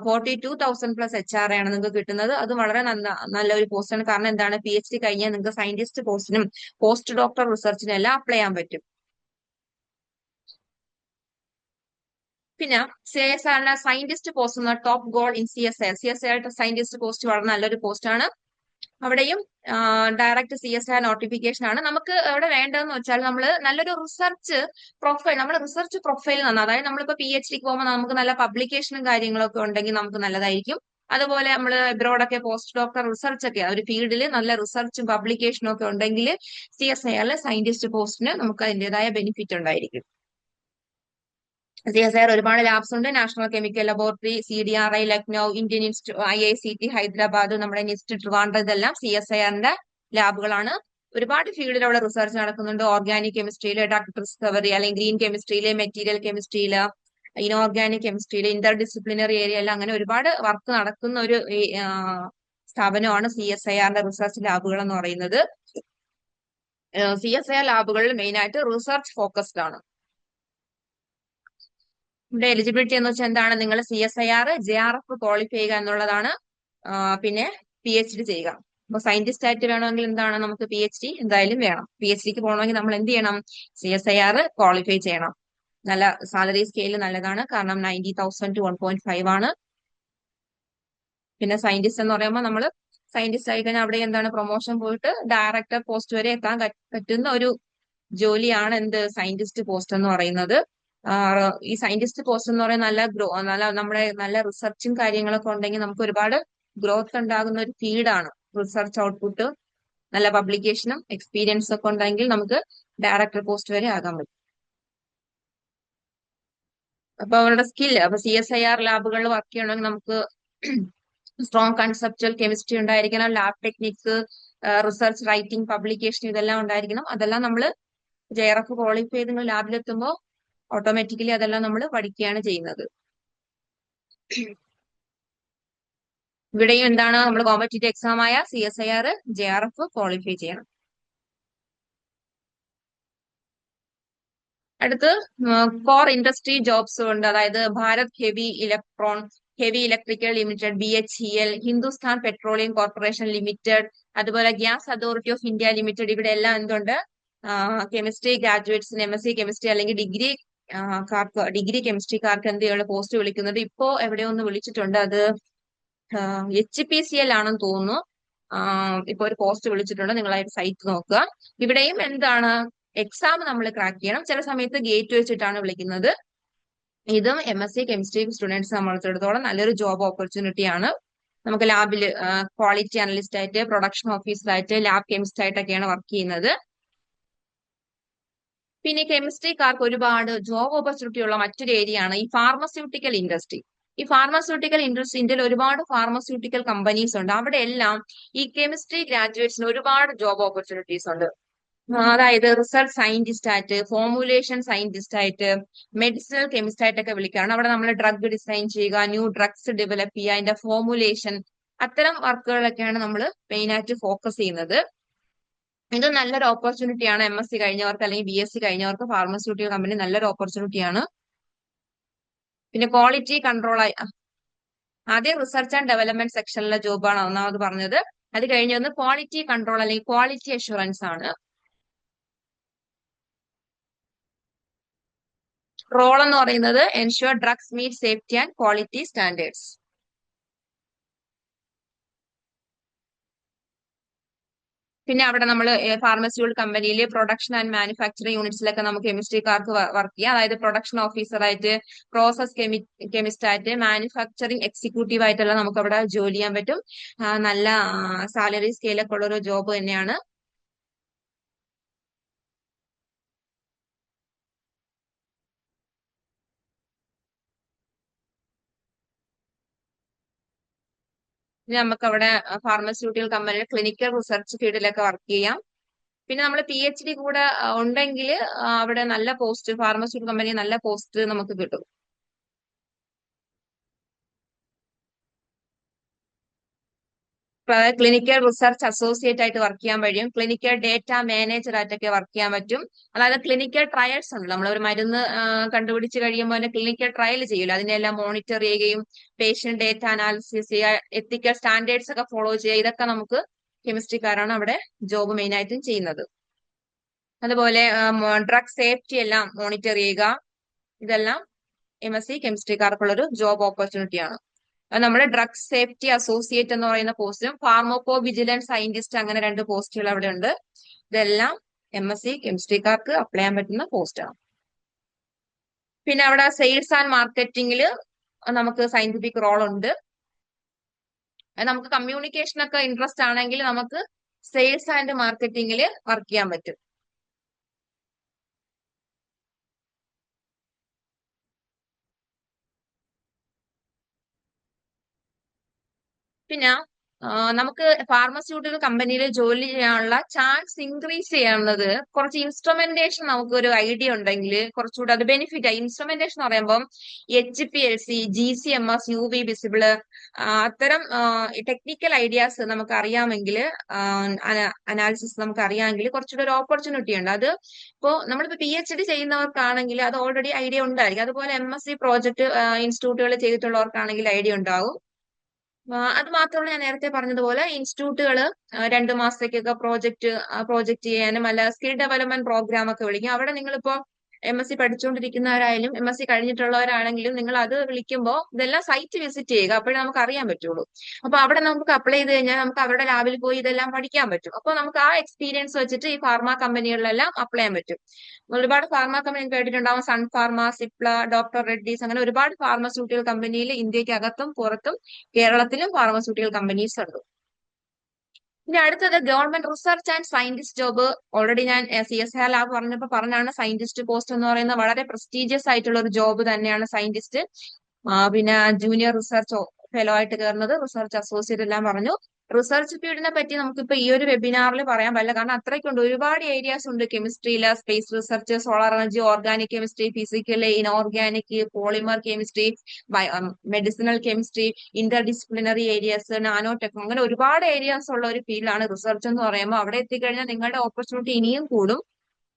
S1: 42,000+ HRA ആണ് നിങ്ങൾക്ക് കിട്ടുന്നത്. അത് വളരെ നല്ലൊരു പോസ്റ്റാണ്. കാരണം എന്താണ്, PhD കഴിഞ്ഞാൽ നിങ്ങൾക്ക് സയന്റിസ്റ്റ് പോസ്റ്റിനും പോസ്റ്റ് ഡോക്ടർ റിസർച്ചിനും എല്ലാം അപ്ലൈ ചെയ്യാൻ പറ്റും. പിന്നെ CSIR സയന്റിസ്റ്റ് പോസ്റ്റ് എന്ന top goal in CSIR scientist post വളരെ നല്ലൊരു പോസ്റ്റാണ്. അവിടെയും ഡയറക്റ്റ് CSIR നോട്ടിഫിക്കേഷൻ ആണ്. നമുക്ക് അവിടെ വേണ്ടതെന്ന് വെച്ചാൽ നമ്മൾ നല്ലൊരു റിസർച്ച് പ്രൊഫൈൽ, നമ്മുടെ റിസർച്ച് പ്രൊഫൈൽ നന്നാണ്. അതായത് നമ്മളിപ്പോൾ PhDക്ക് പോകുമ്പോൾ നമുക്ക് നല്ല പബ്ലിക്കേഷനും കാര്യങ്ങളൊക്കെ ഉണ്ടെങ്കിൽ നമുക്ക് നല്ലതായിരിക്കും. അതുപോലെ നമ്മൾ എബ്രോഡൊക്കെ പോസ്റ്റ് ഡോക്ടർ റിസർച്ച് ഒക്കെ ഒരു ഫീൽഡിൽ നല്ല റിസർച്ചും പബ്ലിക്കേഷനും ഒക്കെ ഉണ്ടെങ്കിൽ CSIR സയന്റിസ്റ്റ് പോസ്റ്റിന് നമുക്ക് അതിൻ്റെതായ ബെനിഫിറ്റ് ഉണ്ടായിരിക്കും. CSIR ഒരുപാട് ലാബ്സ് ഉണ്ട്. National chemical laboratory, CDRI Lucknow, Indian institute, IICT Hyderabad, നമ്മുടെ നിസ്റ്റ് ട്രിവാൻഡ്രം, ഇതെല്ലാം CSIRന്റെ ലാബുകളാണ്. ഒരുപാട് ഫീൽഡിൽ അവിടെ റിസർച്ച് നടക്കുന്നുണ്ട്. ഓർഗാനിക് കെമിസ്ട്രിയില് ഡ്രഗ് ഡിസ്കവറി, അല്ലെങ്കിൽ ഗ്രീൻ കെമിസ്ട്രിയില്, മെറ്റീരിയൽ കെമിസ്ട്രിയില്, ഇനോർഗാനിക് കെമിസ്ട്രിയില്, ഇന്റർ ഡിസിപ്ലിനറി ഏരിയയിൽ അങ്ങനെ ഒരുപാട് വർക്ക് നടക്കുന്ന ഒരു സ്ഥാപനമാണ് CSIRന്റെ റിസർച്ച് ലാബുകൾ എന്ന് പറയുന്നത്. CSIR ലാബുകളിൽ മെയിൻ ആയിട്ട് റിസർച്ച് ഫോക്കസ്ഡ് ആണ്. ഇവിടെ എലിജിബിലിറ്റി എന്ന് വെച്ചാൽ എന്താണ്, നിങ്ങൾ CSIR JRF ക്വാളിഫൈ ചെയ്യുക എന്നുള്ളതാണ്. പിന്നെ PhD ചെയ്യുക. അപ്പൊ സയന്റിസ്റ്റ് ആയിട്ട് വേണമെങ്കിൽ എന്താണ്, നമുക്ക് PhD എന്തായാലും വേണം. PhDക്ക് പോകണമെങ്കിൽ നമ്മൾ എന്ത് ചെയ്യണം? CSIR ക്വാളിഫൈ ചെയ്യണം. നല്ല സാലറി സ്കെയിൽ നല്ലതാണ്. കാരണം 90,000 to 1.5 ആണ്. പിന്നെ സയന്റിസ്റ്റ് എന്ന് പറയുമ്പോൾ നമ്മൾ സയന്റിസ്റ്റ് ആയി കഴിഞ്ഞാൽ അവിടെ എന്താണ്, പ്രൊമോഷൻ പോയിട്ട് ഡയറക്ടർ പോസ്റ്റ് വരെ എത്താൻ പറ്റുന്ന ഒരു ജോലിയാണ് എന്ത്, സയന്റിസ്റ്റ് പോസ്റ്റ് എന്ന് പറയുന്നത്. ഈ സയന്റിസ്റ്റ് പോസ്റ്റ് എന്ന് പറയുന്നത് നല്ല നമ്മുടെ നല്ല റിസർച്ചും കാര്യങ്ങളൊക്കെ ഉണ്ടെങ്കിൽ നമുക്ക് ഒരുപാട് ഗ്രോത്ത് ഉണ്ടാകുന്ന ഒരു ഫീൽഡാണ്. റിസർച്ച് ഔട്ട്പുട്ട്, നല്ല പബ്ലിക്കേഷനും എക്സ്പീരിയൻസ് ഒക്കെ ഉണ്ടെങ്കിൽ നമുക്ക് ഡയറക്ടർ പോസ്റ്റ് വരെ ആകാൻ പറ്റും. അപ്പൊ അവരുടെ സ്കില്ല്, അപ്പൊ CSIR ലാബുകളിൽ വർക്ക് ചെയ്യണമെങ്കിൽ നമുക്ക് സ്ട്രോങ് കൺസെപ്റ്റൽ കെമിസ്ട്രി ഉണ്ടായിരിക്കണം. Lab techniques, research writing, publication ഇതെല്ലാം ഉണ്ടായിരിക്കണം. അതെല്ലാം നമ്മൾ JRF ക്വാളിഫൈ ചെയ്ത് നിങ്ങൾ ലാബിലെത്തുമ്പോൾ ഓട്ടോമാറ്റിക്കലി അതെല്ലാം നമ്മൾ പഠിക്കുകയാണ് ചെയ്യുന്നത്. ഇവിടെയും എന്താണ്, നമ്മൾ കോമ്പറ്റീറ്റീവ് എക്സാം ആയ CSIR JRF ക്വാളിഫൈ ചെയ്യണം. അടുത്ത് കോർ ഇൻഡസ്ട്രി ജോബ്സ് ഉണ്ട്. അതായത് Bharat heavy electrical limited, BHEL, Hindustan petroleum corporation limited, അതുപോലെ gas authority of India limited. ഇവിടെ എല്ലാം എന്തുണ്ട്, കെമിസ്ട്രി ഗ്രാജുവേറ്റ്സിന് MSc കെമിസ്ട്രി അല്ലെങ്കിൽ ഡിഗ്രി കെമിസ്ട്രിക്കാർക്ക് എന്ത് ചെയ്യാനുള്ള പോസ്റ്റ് വിളിക്കുന്നുണ്ട്. ഇപ്പോ എവിടെയോ ഒന്ന് വിളിച്ചിട്ടുണ്ട്, അത് HPCL ആണെന്ന് തോന്നുന്നു. ഇപ്പൊ ഒരു പോസ്റ്റ് വിളിച്ചിട്ടുണ്ട്. നിങ്ങൾ ആ സൈറ്റ് നോക്കുക. ഇവിടെയും എന്താണ്, എക്സാം നമ്മൾ ക്രാക്ക് ചെയ്യണം. ചില സമയത്ത് ഗേറ്റ് വെച്ചിട്ടാണ് വിളിക്കുന്നത്. ഇതും MSc കെമിസ്ട്രി സ്റ്റുഡൻസ് സംബന്ധിച്ചിടത്തോളം നല്ലൊരു ജോബ് ഓപ്പർച്യൂണിറ്റി ആണ്. നമുക്ക് ലാബിൽ ക്വാളിറ്റി അനലിസ്റ്റ് ആയിട്ട്, പ്രൊഡക്ഷൻ ഓഫീസറായിട്ട്, ലാബ് കെമിസ്റ്റ് ആയിട്ടൊക്കെയാണ് വർക്ക് ചെയ്യുന്നത്. പിന്നെ കെമിസ്ട്രിക്കാർക്ക് ഒരുപാട് ജോബ് ഓപ്പർച്യൂണിറ്റി ഉള്ള മറ്റൊരു ഏരിയ ആണ് ഈ ഫാർമസ്യൂട്ടിക്കൽ ഇൻഡസ്ട്രി. ഈ ഫാർമസ്യൂട്ടിക്കൽ ഇൻഡസ്ട്രി, ഇന്ത്യയിൽ ഒരുപാട് ഫാർമസ്യൂട്ടിക്കൽ കമ്പനീസ് ഉണ്ട്. അവിടെ എല്ലാം ഈ കെമിസ്ട്രി ഗ്രാജുവേറ്റ്സിന് ഒരുപാട് ജോബ് ഓപ്പർച്യൂണിറ്റീസ് ഉണ്ട്. അതായത് റിസർച്ച് സയന്റിസ്റ്റ് ആയിട്ട്, ഫോർമുലേഷൻ സയന്റിസ്റ്റ് ആയിട്ട്, മെഡിസിനൽ കെമിസ്റ്റ് ആയിട്ടൊക്കെ വിളിക്കാറുണ്ട്. അവിടെ നമ്മൾ ഡ്രഗ് ഡിസൈൻ ചെയ്യുക, ന്യൂ ഡ്രഗ്സ് ഡെവലപ്പ് ചെയ്യുക, അതിന്റെ ഫോർമുലേഷൻ, അത്തരം വർക്കുകളൊക്കെയാണ് നമ്മൾ മെയിൻ ആയിട്ട് ഫോക്കസ് ചെയ്യുന്നത്. ഇത് നല്ലൊരു ഓപ്പർച്യൂണിറ്റിയാണ്. MSc കഴിഞ്ഞവർക്ക് അല്ലെങ്കിൽ BSc കഴിഞ്ഞവർക്ക് ഫാർമസ്യൂട്ടിക്കൽ കമ്പനി നല്ലൊരു ഓപ്പർച്യൂണിറ്റിയാണ്. പിന്നെ ക്വാളിറ്റി കൺട്രോൾ ആയി ആദ്യം റിസർച്ച് ആൻഡ് ഡെവലപ്മെന്റ് സെക്ഷനിലെ ജോബാണ് ഒന്നാമത് പറഞ്ഞത്. അത് കഴിഞ്ഞ് ഒന്ന് ക്വാളിറ്റി കൺട്രോൾ അല്ലെങ്കിൽ ക്വാളിറ്റി അഷുറൻസ് ആണ്. റോൾ എന്ന് പറയുന്നത് ensure drugs meet safety and quality standards. പിന്നെ അവിടെ നമ്മൾ ഫാർമസ്യൂട്ടിക്കൽ കമ്പനിയിൽ പ്രൊഡക്ഷൻ ആൻഡ് മാനുഫാക്ചറിംഗ് യൂണിറ്റ്സിലൊക്കെ നമുക്ക് കെമിസ്ട്രിക്കാർക്ക് വർക്ക് ചെയ്യാം. അതായത് പ്രൊഡക്ഷൻ ഓഫീസറായിട്ട്, പ്രോസസ് കെമിസ്റ്റ് ആയിട്ട്, മാനുഫാക്ചറിംഗ് എക്സിക്യൂട്ടീവ് ആയിട്ടെല്ലാം നമുക്ക് അവിടെ ജോലി ചെയ്യാൻ പറ്റും. നല്ല സാലറി സ്കെയിലൊക്കെ ഉള്ള ഒരു ജോബ് തന്നെയാണ്. പിന്നെ നമുക്ക് അവിടെ ഫാർമസ്യൂട്ടിക്കൽ കമ്പനിയിൽ ക്ലിനിക്കൽ റിസർച്ച് ഫീൽഡിലൊക്കെ വർക്ക് ചെയ്യാം. പിന്നെ നമ്മൾ PhD കൂടെ ഉണ്ടെങ്കിൽ അവിടെ നല്ല പോസ്റ്റ്, ഫാർമസ്യൂട്ടിക്കൽ കമ്പനി നല്ല പോസ്റ്റ് നമുക്ക് കിട്ടും. ക്ലിനിക്കൽ റിസർച്ച് അസോസിയേറ്റ് ആയിട്ട് വർക്ക് ചെയ്യാൻ കഴിയും. ക്ലിനിക്കൽ ഡേറ്റ മാനേജർ ആയിട്ടൊക്കെ വർക്ക് ചെയ്യാൻ പറ്റും. അതായത് ക്ലിനിക്കൽ ട്രയൽസ് ഉണ്ട്. നമ്മൾ ഒരു മരുന്ന് കണ്ടുപിടിച്ച് കഴിയുമ്പോൾ തന്നെ ക്ലിനിക്കൽ ട്രയൽ ചെയ്യില്ല, അതിനെല്ലാം മോണിറ്റർ ചെയ്യുകയും പേഷ്യന്റ് ഡേറ്റ അനാലിസിസ് ചെയ്യുക, എത്തിക്കൽ സ്റ്റാൻഡേർഡ്സ് ഒക്കെ ഫോളോ ചെയ്യുക. ഇതൊക്കെ നമുക്ക് കെമിസ്ട്രിക്കാരാണ് അവിടെ ജോബ് മെയിൻ ആയിട്ടും ചെയ്യുന്നത്. അതുപോലെ ഡ്രഗ് സേഫ്റ്റി എല്ലാം മോണിറ്റർ ചെയ്യുക. ഇതെല്ലാം MSc കെമിസ്ട്രിക്കാർക്കുള്ളൊരു ജോബ് ഓപ്പർച്യൂണിറ്റിയാണ്. നമ്മുടെ ഡ്രഗ് സേഫ്റ്റി അസോസിയേറ്റ് എന്ന് പറയുന്ന പോസ്റ്റും ഫാർമോകോ വിജിലൻസ് സയന്റിസ്റ്റ്, അങ്ങനെ 2 പോസ്റ്റുകൾ അവിടെ ഉണ്ട്. ഇതെല്ലാം MSc കെമിസ്ട്രിക്കാർക്ക് അപ്ലൈ ചെയ്യാൻ പറ്റുന്ന പോസ്റ്റാണ്. പിന്നെ അവിടെ സെയിൽസ് ആൻഡ് മാർക്കറ്റിംഗിൽ നമുക്ക് സയന്റിഫിക് റോൾ ഉണ്ട്. നമുക്ക് കമ്മ്യൂണിക്കേഷൻ ഒക്കെ ഇൻട്രസ്റ്റ് ആണെങ്കിൽ നമുക്ക് സെയിൽസ് ആൻഡ് മാർക്കറ്റിംഗിൽ വർക്ക് ചെയ്യാൻ പറ്റും. പിന്നെ നമുക്ക് ഫാർമസ്യൂട്ടിക്കൽ കമ്പനിയിൽ ജോലി ചെയ്യാനുള്ള ചാൻസ് ഇൻക്രീസ് ചെയ്യുന്നത് കുറച്ച് ഇൻസ്ട്രുമെന്റേഷൻ നമുക്ക് ഒരു ഐഡിയ ഉണ്ടെങ്കിൽ കുറച്ചുകൂടെ അത് ബെനിഫിറ്റ് ആയി. ഇൻസ്ട്രുമെന്റേഷൻ എന്ന് പറയുമ്പോൾ HPLC, GCMS, UV വിസിബിള്, അത്തരം ടെക്നിക്കൽ ഐഡിയാസ് നമുക്ക് അറിയാമെങ്കിൽ, അനാലിസിസ് നമുക്ക് അറിയാമെങ്കിൽ കുറച്ചുകൂടെ ഒരു ഓപ്പർച്യൂണിറ്റി ഉണ്ട്. അത് നമ്മളിപ്പോ PhD ചെയ്യുന്നവർക്കാണെങ്കിൽ അത് ഓൾറെഡി ഐഡിയ ഉണ്ടായിരിക്കും. അതുപോലെ MSc പ്രോജക്ട് ഇൻസ്റ്റിറ്റ്യൂട്ടുകൾ ചെയ്തിട്ടുള്ളവർക്കാണെങ്കിൽ ഐഡിയ ഉണ്ടാവും. അത് മാത്രമല്ല, ഞാൻ നേരത്തെ പറഞ്ഞതുപോലെ ഇൻസ്റ്റിറ്റ്യൂട്ടുകൾ 2 മാസത്തേക്കൊക്കെ പ്രോജക്റ്റ് ചെയ്യാനും അല്ല സ്കിൽ ഡെവലപ്മെന്റ് പ്രോഗ്രാം ഒക്കെ വിളിക്കും. അവിടെ നിങ്ങളിപ്പോ MSc പഠിച്ചുകൊണ്ടിരിക്കുന്നവരായാലും MSc കഴിഞ്ഞിട്ടുള്ളവരാണെങ്കിലും നിങ്ങൾ അത് വിളിക്കുമ്പോൾ ഇതെല്ലാം സൈറ്റ് വിസിറ്റ് ചെയ്യുക. അപ്പോഴേ നമുക്ക് അറിയാൻ പറ്റുള്ളൂ. അപ്പൊ അവിടെ നമുക്ക് അപ്ലൈ ചെയ്ത് കഴിഞ്ഞാൽ നമുക്ക് അവരുടെ ലാബിൽ പോയി ഇതെല്ലാം പഠിക്കാൻ പറ്റും. അപ്പൊ നമുക്ക് ആ എക്സ്പീരിയൻസ് വെച്ചിട്ട് ഈ ഫാർമ കമ്പനികളിലെല്ലാം അപ്ലൈ ചെയ്യാൻ പറ്റും. ഒരുപാട് ഫാർമ കമ്പനി കേട്ടിട്ടുണ്ടാവും. സൺ ഫാർമ, സിപ്ല, ഡോക്ടർ റെഡ്ഡീസ്, അങ്ങനെ ഒരുപാട് ഫാർമസ്യൂട്ടിക്കൽ കമ്പനിയിൽ ഇന്ത്യക്കകത്തും പുറത്തും കേരളത്തിലും ഫാർമസ്യൂട്ടിക്കൽ കമ്പനീസ് ഉണ്ട്. ഇനി അടുത്തത് government research and scientist job. Already ഞാൻ CSIR ലാബ് പറഞ്ഞപ്പോൾ പറഞ്ഞാണ് സയന്റിസ്റ്റ് പോസ്റ്റ് എന്ന് പറയുന്നത് വളരെ പ്രസ്റ്റീജിയസ് ആയിട്ടുള്ള ഒരു ജോബ് തന്നെയാണ് സയന്റിസ്റ്റ്. പിന്നെ ജൂനിയർ റിസർച്ച് ഫെലോ ആയിട്ട് കയറുന്നത്, റിസർച്ച് അസോസിയേറ്റ് എല്ലാം പറഞ്ഞു. റിസർച്ച് ഫീൽഡിനെ പറ്റി നമുക്കിപ്പോ ഈ ഒരു വെബിനാറിൽ പറയാൻ പറ്റില്ല, കാരണം അത്രയ്ക്കുണ്ട്. ഒരുപാട് ഏരിയാസ് ഉണ്ട് കെമിസ്ട്രിയില്. Space research, solar energy, organic chemistry, physical, inorganic, polymer chemistry, medicinal chemistry, interdisciplinary areas, nano tech, അങ്ങനെ ഒരുപാട് ഏരിയാസ് ഉള്ള ഒരു ഫീൽഡാണ് റിസർച്ച് എന്ന് പറയുമ്പോൾ. അവിടെ എത്തിക്കഴിഞ്ഞാൽ നിങ്ങളുടെ ഓപ്പർച്യൂണിറ്റി ഇനിയും കൂടും.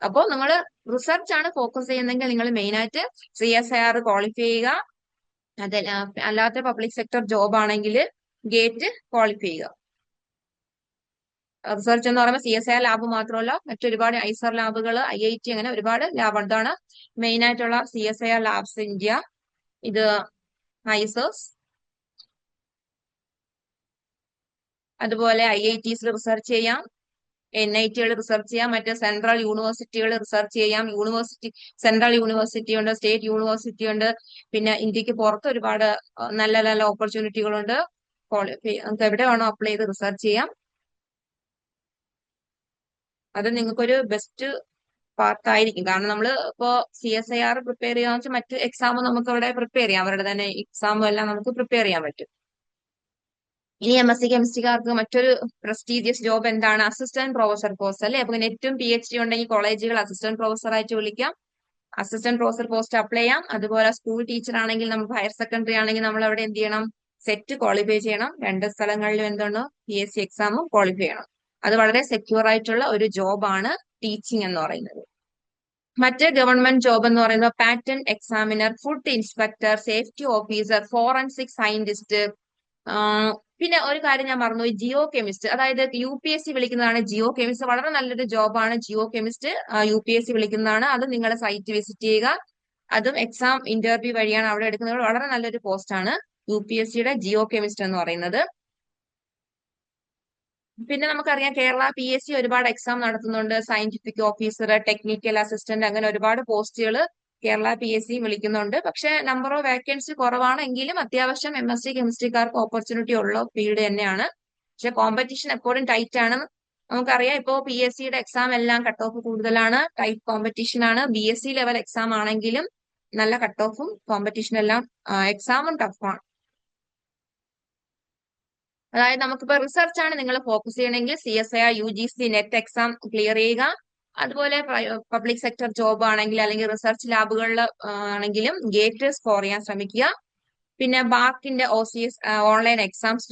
S1: അപ്പോൾ നിങ്ങൾ റിസർച്ച് ആണ് ഫോക്കസ് ചെയ്യുന്നതെങ്കിൽ നിങ്ങൾ മെയിൻ ആയിട്ട് CSIR ക്വാളിഫൈ ചെയ്യുക. അല്ലാത്ത പബ്ലിക് സെക്ടർ ജോബ് ആണെങ്കിൽ ഗേറ്റ് ക്വാളിഫൈ ചെയ്യുക. റിസർച്ച് എന്ന് പറയുമ്പോൾ CSIR ലാബ് മാത്രമല്ല, മറ്റൊരുപാട് ഐസർ ലാബുകൾ, IIT, അങ്ങനെ ഒരുപാട് ലാബ്. അതാണ് മെയിൻ ആയിട്ടുള്ള CSIR ലാബ്സ് ഇന്ത്യ. ഇത് ഐസേഴ്സ്, അതുപോലെ IITസിൽ റിസർച്ച് ചെയ്യാം, NITകൾ റിസർച്ച് ചെയ്യാം, മറ്റേ സെൻട്രൽ യൂണിവേഴ്സിറ്റികൾ റിസർച്ച് ചെയ്യാം. സെൻട്രൽ യൂണിവേഴ്സിറ്റി ഉണ്ട്, സ്റ്റേറ്റ് യൂണിവേഴ്സിറ്റി ഉണ്ട്. പിന്നെ ഇന്ത്യക്ക് പുറത്ത് ഒരുപാട് നല്ല നല്ല ഓപ്പർച്യൂണിറ്റികളുണ്ട്. നമുക്ക് എവിടെ വേണോ അപ്ലൈ ചെയ്ത് റിസർച്ച് ചെയ്യാം. അത് നിങ്ങൾക്കൊരു ബെസ്റ്റ് പാർട്ടായിരിക്കും. കാരണം നമ്മൾ ഇപ്പോ CSIR പ്രിപ്പയർ ചെയ്യാന്ന് വെച്ചാൽ മറ്റ് എക്സാം നമുക്ക് അവിടെ പ്രിപ്പയർ ചെയ്യാം. അവരുടെ തന്നെ എക്സാമും എല്ലാം നമുക്ക് പ്രിപ്പയർ ചെയ്യാൻ പറ്റും. ഇനി MSc കെമിസ്ട്രിക്കാർക്ക് മറ്റൊരു പ്രസ്റ്റീജിയസ് ജോബ് എന്താണ്? അസിസ്റ്റന്റ് പ്രൊഫസർ പോസ്റ്റ് അല്ലെ. അപ്പൊ നെറ്റും PhD ഉണ്ടെങ്കിൽ കോളേജുകൾ അസിസ്റ്റന്റ് പ്രൊഫസർ ആയിട്ട് വിളിക്കാം. അസിസ്റ്റന്റ് പ്രൊഫസർ പോസ്റ്റ് അപ്ലൈ ചെയ്യാം. അതുപോലെ സ്കൂൾ ടീച്ചർ ആണെങ്കിൽ, നമുക്ക് ഹയർ സെക്കൻഡറി ആണെങ്കിൽ നമ്മൾ അവിടെ എന്ത് ചെയ്യണം? സെറ്റ് ക്വാളിഫൈ ചെയ്യണം. 2 സ്ഥലങ്ങളിലും എന്താണ് PSC എക്സാമും ക്വാളിഫൈ ചെയ്യണം. അത് വളരെ സെക്യൂർ ആയിട്ടുള്ള ഒരു ജോബാണ് ടീച്ചിങ് എന്ന് പറയുന്നത്. മറ്റ് ഗവൺമെന്റ് ജോബ് എന്ന് പറയുന്നത് patent examiner, food inspector, safety officer, forensic scientist, പിന്നെ ഒരു കാര്യം ഞാൻ മറന്നു, ജിയോ കെമിസ്റ്റ്, അതായത് UPSC വിളിക്കുന്നതാണ് ജിയോ കെമിസ്റ്റ്. വളരെ നല്ലൊരു ജോബാണ് ജിയോ കെമിസ്റ്റ്. UPSC വിളിക്കുന്നതാണ്. അത് നിങ്ങളുടെ സൈറ്റ് വിസിറ്റ് ചെയ്യുക. അതും എക്സാം ഇന്റർവ്യൂ വഴിയാണ് അവിടെ എടുക്കുന്നത്. വളരെ നല്ലൊരു പോസ്റ്റ് ആണ് UPSCയുടെ ജിയോ കെമിസ്റ്റ് എന്ന് പറയുന്നത്. പിന്നെ നമുക്കറിയാം കേരള PSC ഒരുപാട് എക്സാം നടത്തുന്നുണ്ട്. സയന്റിഫിക് ഓഫീസർ, ടെക്നിക്കൽ അസിസ്റ്റന്റ്, അങ്ങനെ ഒരുപാട് പോസ്റ്റുകൾ കേരള PSC വിളിക്കുന്നുണ്ട്. പക്ഷെ നമ്പർ ഓഫ് വേക്കൻസി കുറവാണ്, എങ്കിലും അത്യാവശ്യം MSc കെമിസ്ട്രിക്കാർക്ക് ഓപ്പർച്യൂണിറ്റി ഉള്ള ഫീൽഡ് തന്നെയാണ്. പക്ഷെ കോമ്പറ്റീഷൻ എപ്പോഴും ടൈറ്റ് ആണ്. നമുക്കറിയാം ഇപ്പോൾ PSCയുടെ എക്സാം എല്ലാം കട്ട് ഓഫ് കൂടുതലാണ്, ടൈറ്റ് കോമ്പറ്റീഷൻ ആണ്. BSc ലെവൽ എക്സാം ആണെങ്കിലും നല്ല കട്ട് ഓഫും കോമ്പറ്റീഷൻ എല്ലാം, എക്സാമും ടഫാണ്. അതായത് നമുക്കിപ്പോ റിസർച്ച് ആണ് നിങ്ങൾ ഫോക്കസ് ചെയ്യണമെങ്കിൽ CSIR UGC net exam clear ചെയ്യുക. അതുപോലെ പബ്ലിക് സെക്ടർ ജോബ് ആണെങ്കിൽ അല്ലെങ്കിൽ റിസർച്ച് ലാബുകളിൽ ആണെങ്കിലും ഗേറ്റ് സ്കോർ ചെയ്യാൻ ശ്രമിക്കുക. പിന്നെ ബാക്കിന്റെ OCS ഓൺലൈൻ എക്സാംസ്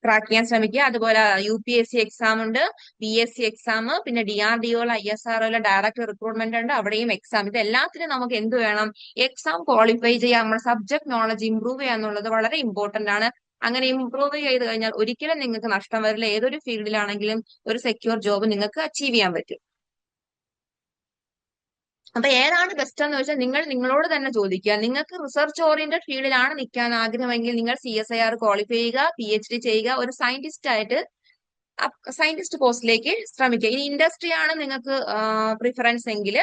S1: ക്രാക്ക് ചെയ്യാൻ ശ്രമിക്കുക. അതുപോലെ UPSC എക്സാം ഉണ്ട്, PSC എക്സാം, പിന്നെ DRDO, ISRO ഡയറക്റ്റ് റിക്രൂട്ട്മെന്റ് ഉണ്ട്, അവിടെയും എക്സാം. ഇത് എല്ലാത്തിനും നമുക്ക് എന്ത് വേണം? എക്സാം ക്വാളിഫൈ ചെയ്യാൻ നമ്മുടെ സബ്ജക്ട് നോളജ് ഇംപ്രൂവ് ചെയ്യുക എന്നുള്ളത് വളരെ ഇമ്പോർട്ടന്റ് ആണ്. അങ്ങനെ ഇംപ്രൂവ് ചെയ്ത് കഴിഞ്ഞാൽ ഒരിക്കലും നിങ്ങൾക്ക് നഷ്ടം വരില്ല. ഏതൊരു ഫീൽഡിലാണെങ്കിലും ഒരു സെക്യൂർ ജോബ് നിങ്ങൾക്ക് അച്ചീവ് ചെയ്യാൻ പറ്റും. അപ്പൊ ഏതാണ് ബെസ്റ്റ് എന്ന് വെച്ചാൽ നിങ്ങൾ നിങ്ങളോട് തന്നെ ചോദിക്കുക. നിങ്ങൾക്ക് റിസർച്ച് ഓറിയന്റഡ് ഫീൽഡിലാണ് നിൽക്കാൻ ആഗ്രഹമെങ്കിൽ നിങ്ങൾ CSIR ക്വാളിഫൈ ചെയ്യുക, PhD ചെയ്യുക, ഒരു സയന്റിസ്റ്റ് ആയിട്ട് സയന്റിസ്റ്റ് പോസ്റ്റിലേക്ക് ശ്രമിക്കുക. ഇനി ഇൻഡസ്ട്രി ആണ് നിങ്ങൾക്ക് പ്രിഫറൻസ് എങ്കിൽ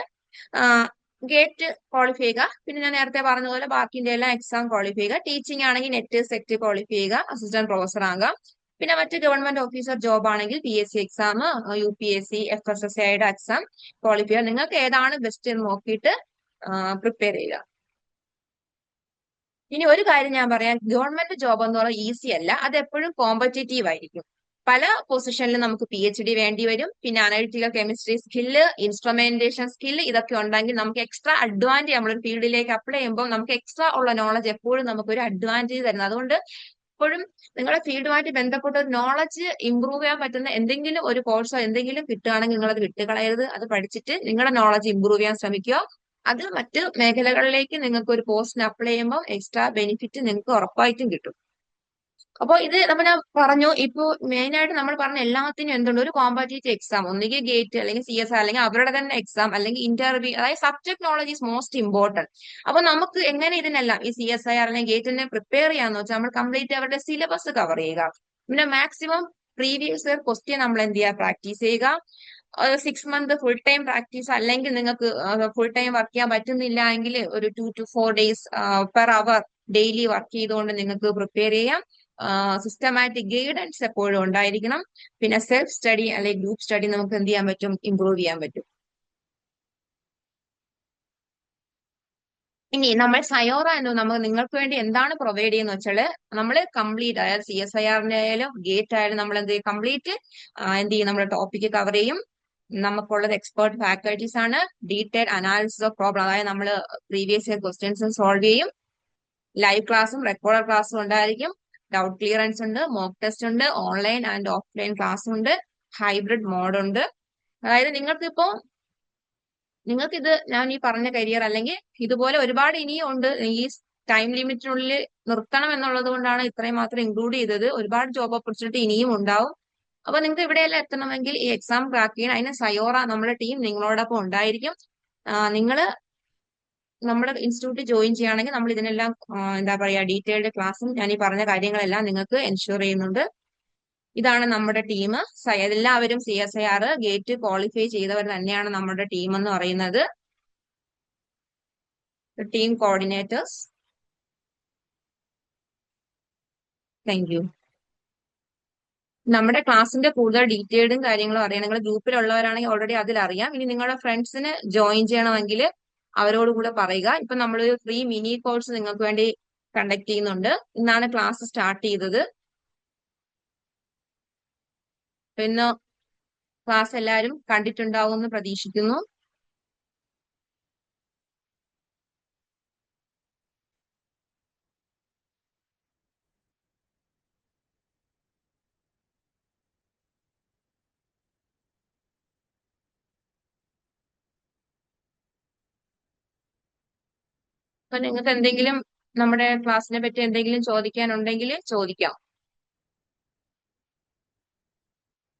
S1: ഗേറ്റ് ക്വാളിഫൈ ചെയ്യുക. പിന്നെ ഞാൻ നേരത്തെ പറഞ്ഞ പോലെ ബാക്കിന്റെ എല്ലാം എക്സാം ക്വാളിഫൈ ചെയ്യുക. ടീച്ചിങ് ആണെങ്കിൽ നെറ്റ് സെറ്റ് ക്വാളിഫൈ ചെയ്യുക, അസിസ്റ്റന്റ് പ്രൊഫസർ ആകാം. പിന്നെ മറ്റ് ഗവൺമെന്റ് ഓഫീസർ ജോബ് ആണെങ്കിൽ PSC എക്സാം, UPSC, FSSAIയുടെ എക്സാം ക്വാളിഫൈ ചെയ്യുക. നിങ്ങൾക്ക് ഏതാണ് ബെസ്റ്റ് എന്ന് നോക്കിയിട്ട് പ്രിപ്പയർ ചെയ്യുക. ഇനി ഒരു കാര്യം ഞാൻ പറയാം, ഗവൺമെന്റ് ജോബ് എന്ന് പറഞ്ഞാൽ ഈസി അല്ല, അത് എപ്പോഴും കോമ്പറ്റേറ്റീവ് ആയിരിക്കും. പല പൊസിഷനിലും നമുക്ക് PhD വേണ്ടി വരും. പിന്നെ analytical chemistry skill, instrumentation skill, ഇതൊക്കെ ഉണ്ടെങ്കിൽ നമുക്ക് എക്സ്ട്രാ അഡ്വാൻറ്റേജ്, നമ്മളൊരു ഫീൽഡിലേക്ക് അപ്ലൈ ചെയ്യുമ്പോൾ നമുക്ക് എക്സ്ട്രാ ഉള്ള നോളജ് എപ്പോഴും നമുക്കൊരു അഡ്വാൻറ്റേജ് തരുന്നത്. അതുകൊണ്ട് എപ്പോഴും നിങ്ങളുടെ ഫീൽഡുമായിട്ട് ബന്ധപ്പെട്ട ഒരു നോളജ് ഇംപ്രൂവ് ചെയ്യാൻ പറ്റുന്ന എന്തെങ്കിലും ഒരു കോഴ്സോ എന്തെങ്കിലും കിട്ടുകയാണെങ്കിൽ നിങ്ങൾ അത് വിട്ടുകളയരുത്. അത് പഠിച്ചിട്ട് നിങ്ങളുടെ നോളജ് ഇംപ്രൂവ് ചെയ്യാൻ ശ്രമിക്കുക. അത് മറ്റ് മേഖലകളിലേക്ക് നിങ്ങൾക്ക് ഒരു പോസ്റ്റിന് അപ്ലൈ ചെയ്യുമ്പോൾ എക്സ്ട്രാ ബെനിഫിറ്റ് നിങ്ങൾക്ക് ഉറപ്പായിട്ടും കിട്ടും. അപ്പോൾ ഇത് നമ്മൾ പറഞ്ഞു. ഇപ്പൊ മെയിൻ ആയിട്ട് നമ്മൾ പറഞ്ഞ എല്ലാത്തിനും എന്തുണ്ട്? ഒരു കോമ്പറ്റേറ്റീവ് എക്സാം, ഒന്നുകിൽ ഗേറ്റ് അല്ലെങ്കിൽ CSIR അല്ലെങ്കിൽ അവരുടെ തന്നെ എക്സാം അല്ലെങ്കിൽ ഇന്റർവ്യൂ, അതായത് subject knowledge is most important. അപ്പൊ നമുക്ക് എങ്ങനെ ഇതിനെല്ലാം ഈ CSIR അല്ലെങ്കിൽ ഗേറ്റിനെ പ്രിപ്പയർ ചെയ്യാന്ന് വെച്ചാൽ നമ്മൾ കംപ്ലീറ്റ് അവരുടെ സിലബസ് കവർ ചെയ്യുക. പിന്നെ മാക്സിമം പ്രീവിയസ് ഇയർ ക്വസ്റ്റ്യൻ നമ്മൾ എന്ത് ചെയ്യുക? പ്രാക്ടീസ് ചെയ്യുക. 6 മന്ത് ഫുൾ ടൈം പ്രാക്ടീസ്, അല്ലെങ്കിൽ നിങ്ങൾക്ക് ഫുൾ ടൈം വർക്ക് ചെയ്യാൻ പറ്റുന്നില്ല എങ്കിൽ ഒരു 2 to 4 days per hour daily work ചെയ്തുകൊണ്ട് നിങ്ങൾക്ക് പ്രിപ്പയർ ചെയ്യാം. സിസ്റ്റമാറ്റിക് ഗൈഡൻസ് എപ്പോഴും ഉണ്ടായിരിക്കണം. പിന്നെ സെൽഫ് സ്റ്റഡി അല്ലെങ്കിൽ ഗ്രൂപ്പ് സ്റ്റഡി നമുക്ക് എന്ത് ചെയ്യാൻ പറ്റും? ഇംപ്രൂവ് ചെയ്യാൻ പറ്റും. ഇനി നമ്മൾ സയോറ എന്ന് നമ്മൾ നിങ്ങൾക്ക് വേണ്ടി എന്താണ് പ്രൊവൈഡ് ചെയ്യുന്നത് വെച്ചാൽ, നമ്മൾ കംപ്ലീറ്റ്, അതായത് CSIRന്റെ ആയാലും ഗേറ്റ് ആയാലും നമ്മൾ എന്ത് ചെയ്യും? കംപ്ലീറ്റ് എന്ത് ചെയ്യും? നമ്മുടെ ടോപ്പിക്ക് കവർ ചെയ്യും. നമുക്കുള്ളത് എക്സ്പേർട്ട് ഫാക്കൽറ്റീസ് ആണ്. ഡീറ്റെയിൽ അനാലിസിസ് ഓഫ് പ്രോബ്ലം, അതായത് നമ്മൾ പ്രീവിയസ് ഇയർ ക്വസ്റ്റ്യൻസും സോൾവ് ചെയ്യും. ലൈവ് ക്ലാസ്സും റെക്കോർഡഡ് ക്ലാസ്സും ഉണ്ടായിരിക്കും. ഡൗട്ട് ക്ലിയറൻസ് ഉണ്ട്, മോക്ക് ടെസ്റ്റ് ഉണ്ട്, ഓൺലൈൻ ആൻഡ് ഓഫ്ലൈൻ ക്ലാസ് ഉണ്ട്, ഹൈബ്രിഡ് മോഡ് ഉണ്ട്. അതായത് നിങ്ങൾക്ക് ഇത് ഞാൻ ഈ പറഞ്ഞ കരിയർ അല്ലെങ്കിൽ ഇതുപോലെ ഒരുപാട് ഇനിയും ഉണ്ട്. ഈ ടൈം ലിമിറ്റിനുള്ളിൽ നിർത്തണം എന്നുള്ളത് കൊണ്ടാണ് ഇത്രയും മാത്രം ഇൻക്ലൂഡ് ചെയ്തത്. ഒരുപാട് ജോബ് ഓപ്പർച്യൂണിറ്റി ഇനിയും ഉണ്ടാവും. അപ്പൊ നിങ്ങൾക്ക് ഇവിടെയെല്ലാം എത്തണമെങ്കിൽ ഈ എക്സാം ക്രാക്ക് ചെയ്യാൻ, അതിന് സയോറ നമ്മുടെ ടീം നിങ്ങളോടൊപ്പം ഉണ്ടായിരിക്കും. നിങ്ങൾ നമ്മുടെ ഇൻസ്റ്റിറ്റ്യൂട്ട് ജോയിൻ ചെയ്യുകയാണെങ്കിൽ നമ്മൾ ഇതിനെല്ലാം എന്താ പറയാ ഡീറ്റെയിൽഡ് ക്ലാസ്സും ഞാൻ ഈ പറഞ്ഞ കാര്യങ്ങളെല്ലാം നിങ്ങൾക്ക് എൻഷുർ ചെയ്യുന്നുണ്ട്. ഇതാണ് നമ്മുടെ ടീം. എല്ലാവരും CSIR ഗേറ്റ് ക്വാളിഫൈ ചെയ്തവർ തന്നെയാണ് നമ്മുടെ ടീം എന്ന് പറയുന്നത്. Team coordinators. Thank you. നമ്മുടെ ക്ലാസ്സിന്റെ കൂടുതൽ ഡീറ്റെയിൽഡും കാര്യങ്ങളും അറിയാം. നിങ്ങൾ ഗ്രൂപ്പിലുള്ളവരാണെങ്കിൽ ഓൾറെഡി അതിൽ അറിയാം. ഇനി നിങ്ങളുടെ ഫ്രണ്ട്സിന് ജോയിൻ ചെയ്യണമെങ്കിൽ അവരോട് കൂടെ പറയുക. ഇപ്പൊ നമ്മളൊരു ഫ്രീ മിനി കോഴ്സ് നിങ്ങൾക്ക് വേണ്ടി കണ്ടക്ട് ചെയ്യുന്നുണ്ട്. ഇന്നാണ് ക്ലാസ് സ്റ്റാർട്ട് ചെയ്തത്. പിന്നെ ക്ലാസ് എല്ലാവരും കണ്ടിട്ടുണ്ടാവുമെന്ന് പ്രതീക്ഷിക്കുന്നു. അപ്പൊ നിങ്ങൾക്ക് എന്തെങ്കിലും നമ്മുടെ ക്ലാസ്സിനെ പറ്റി എന്തെങ്കിലും ചോദിക്കാനുണ്ടെങ്കിൽ ചോദിക്കാം.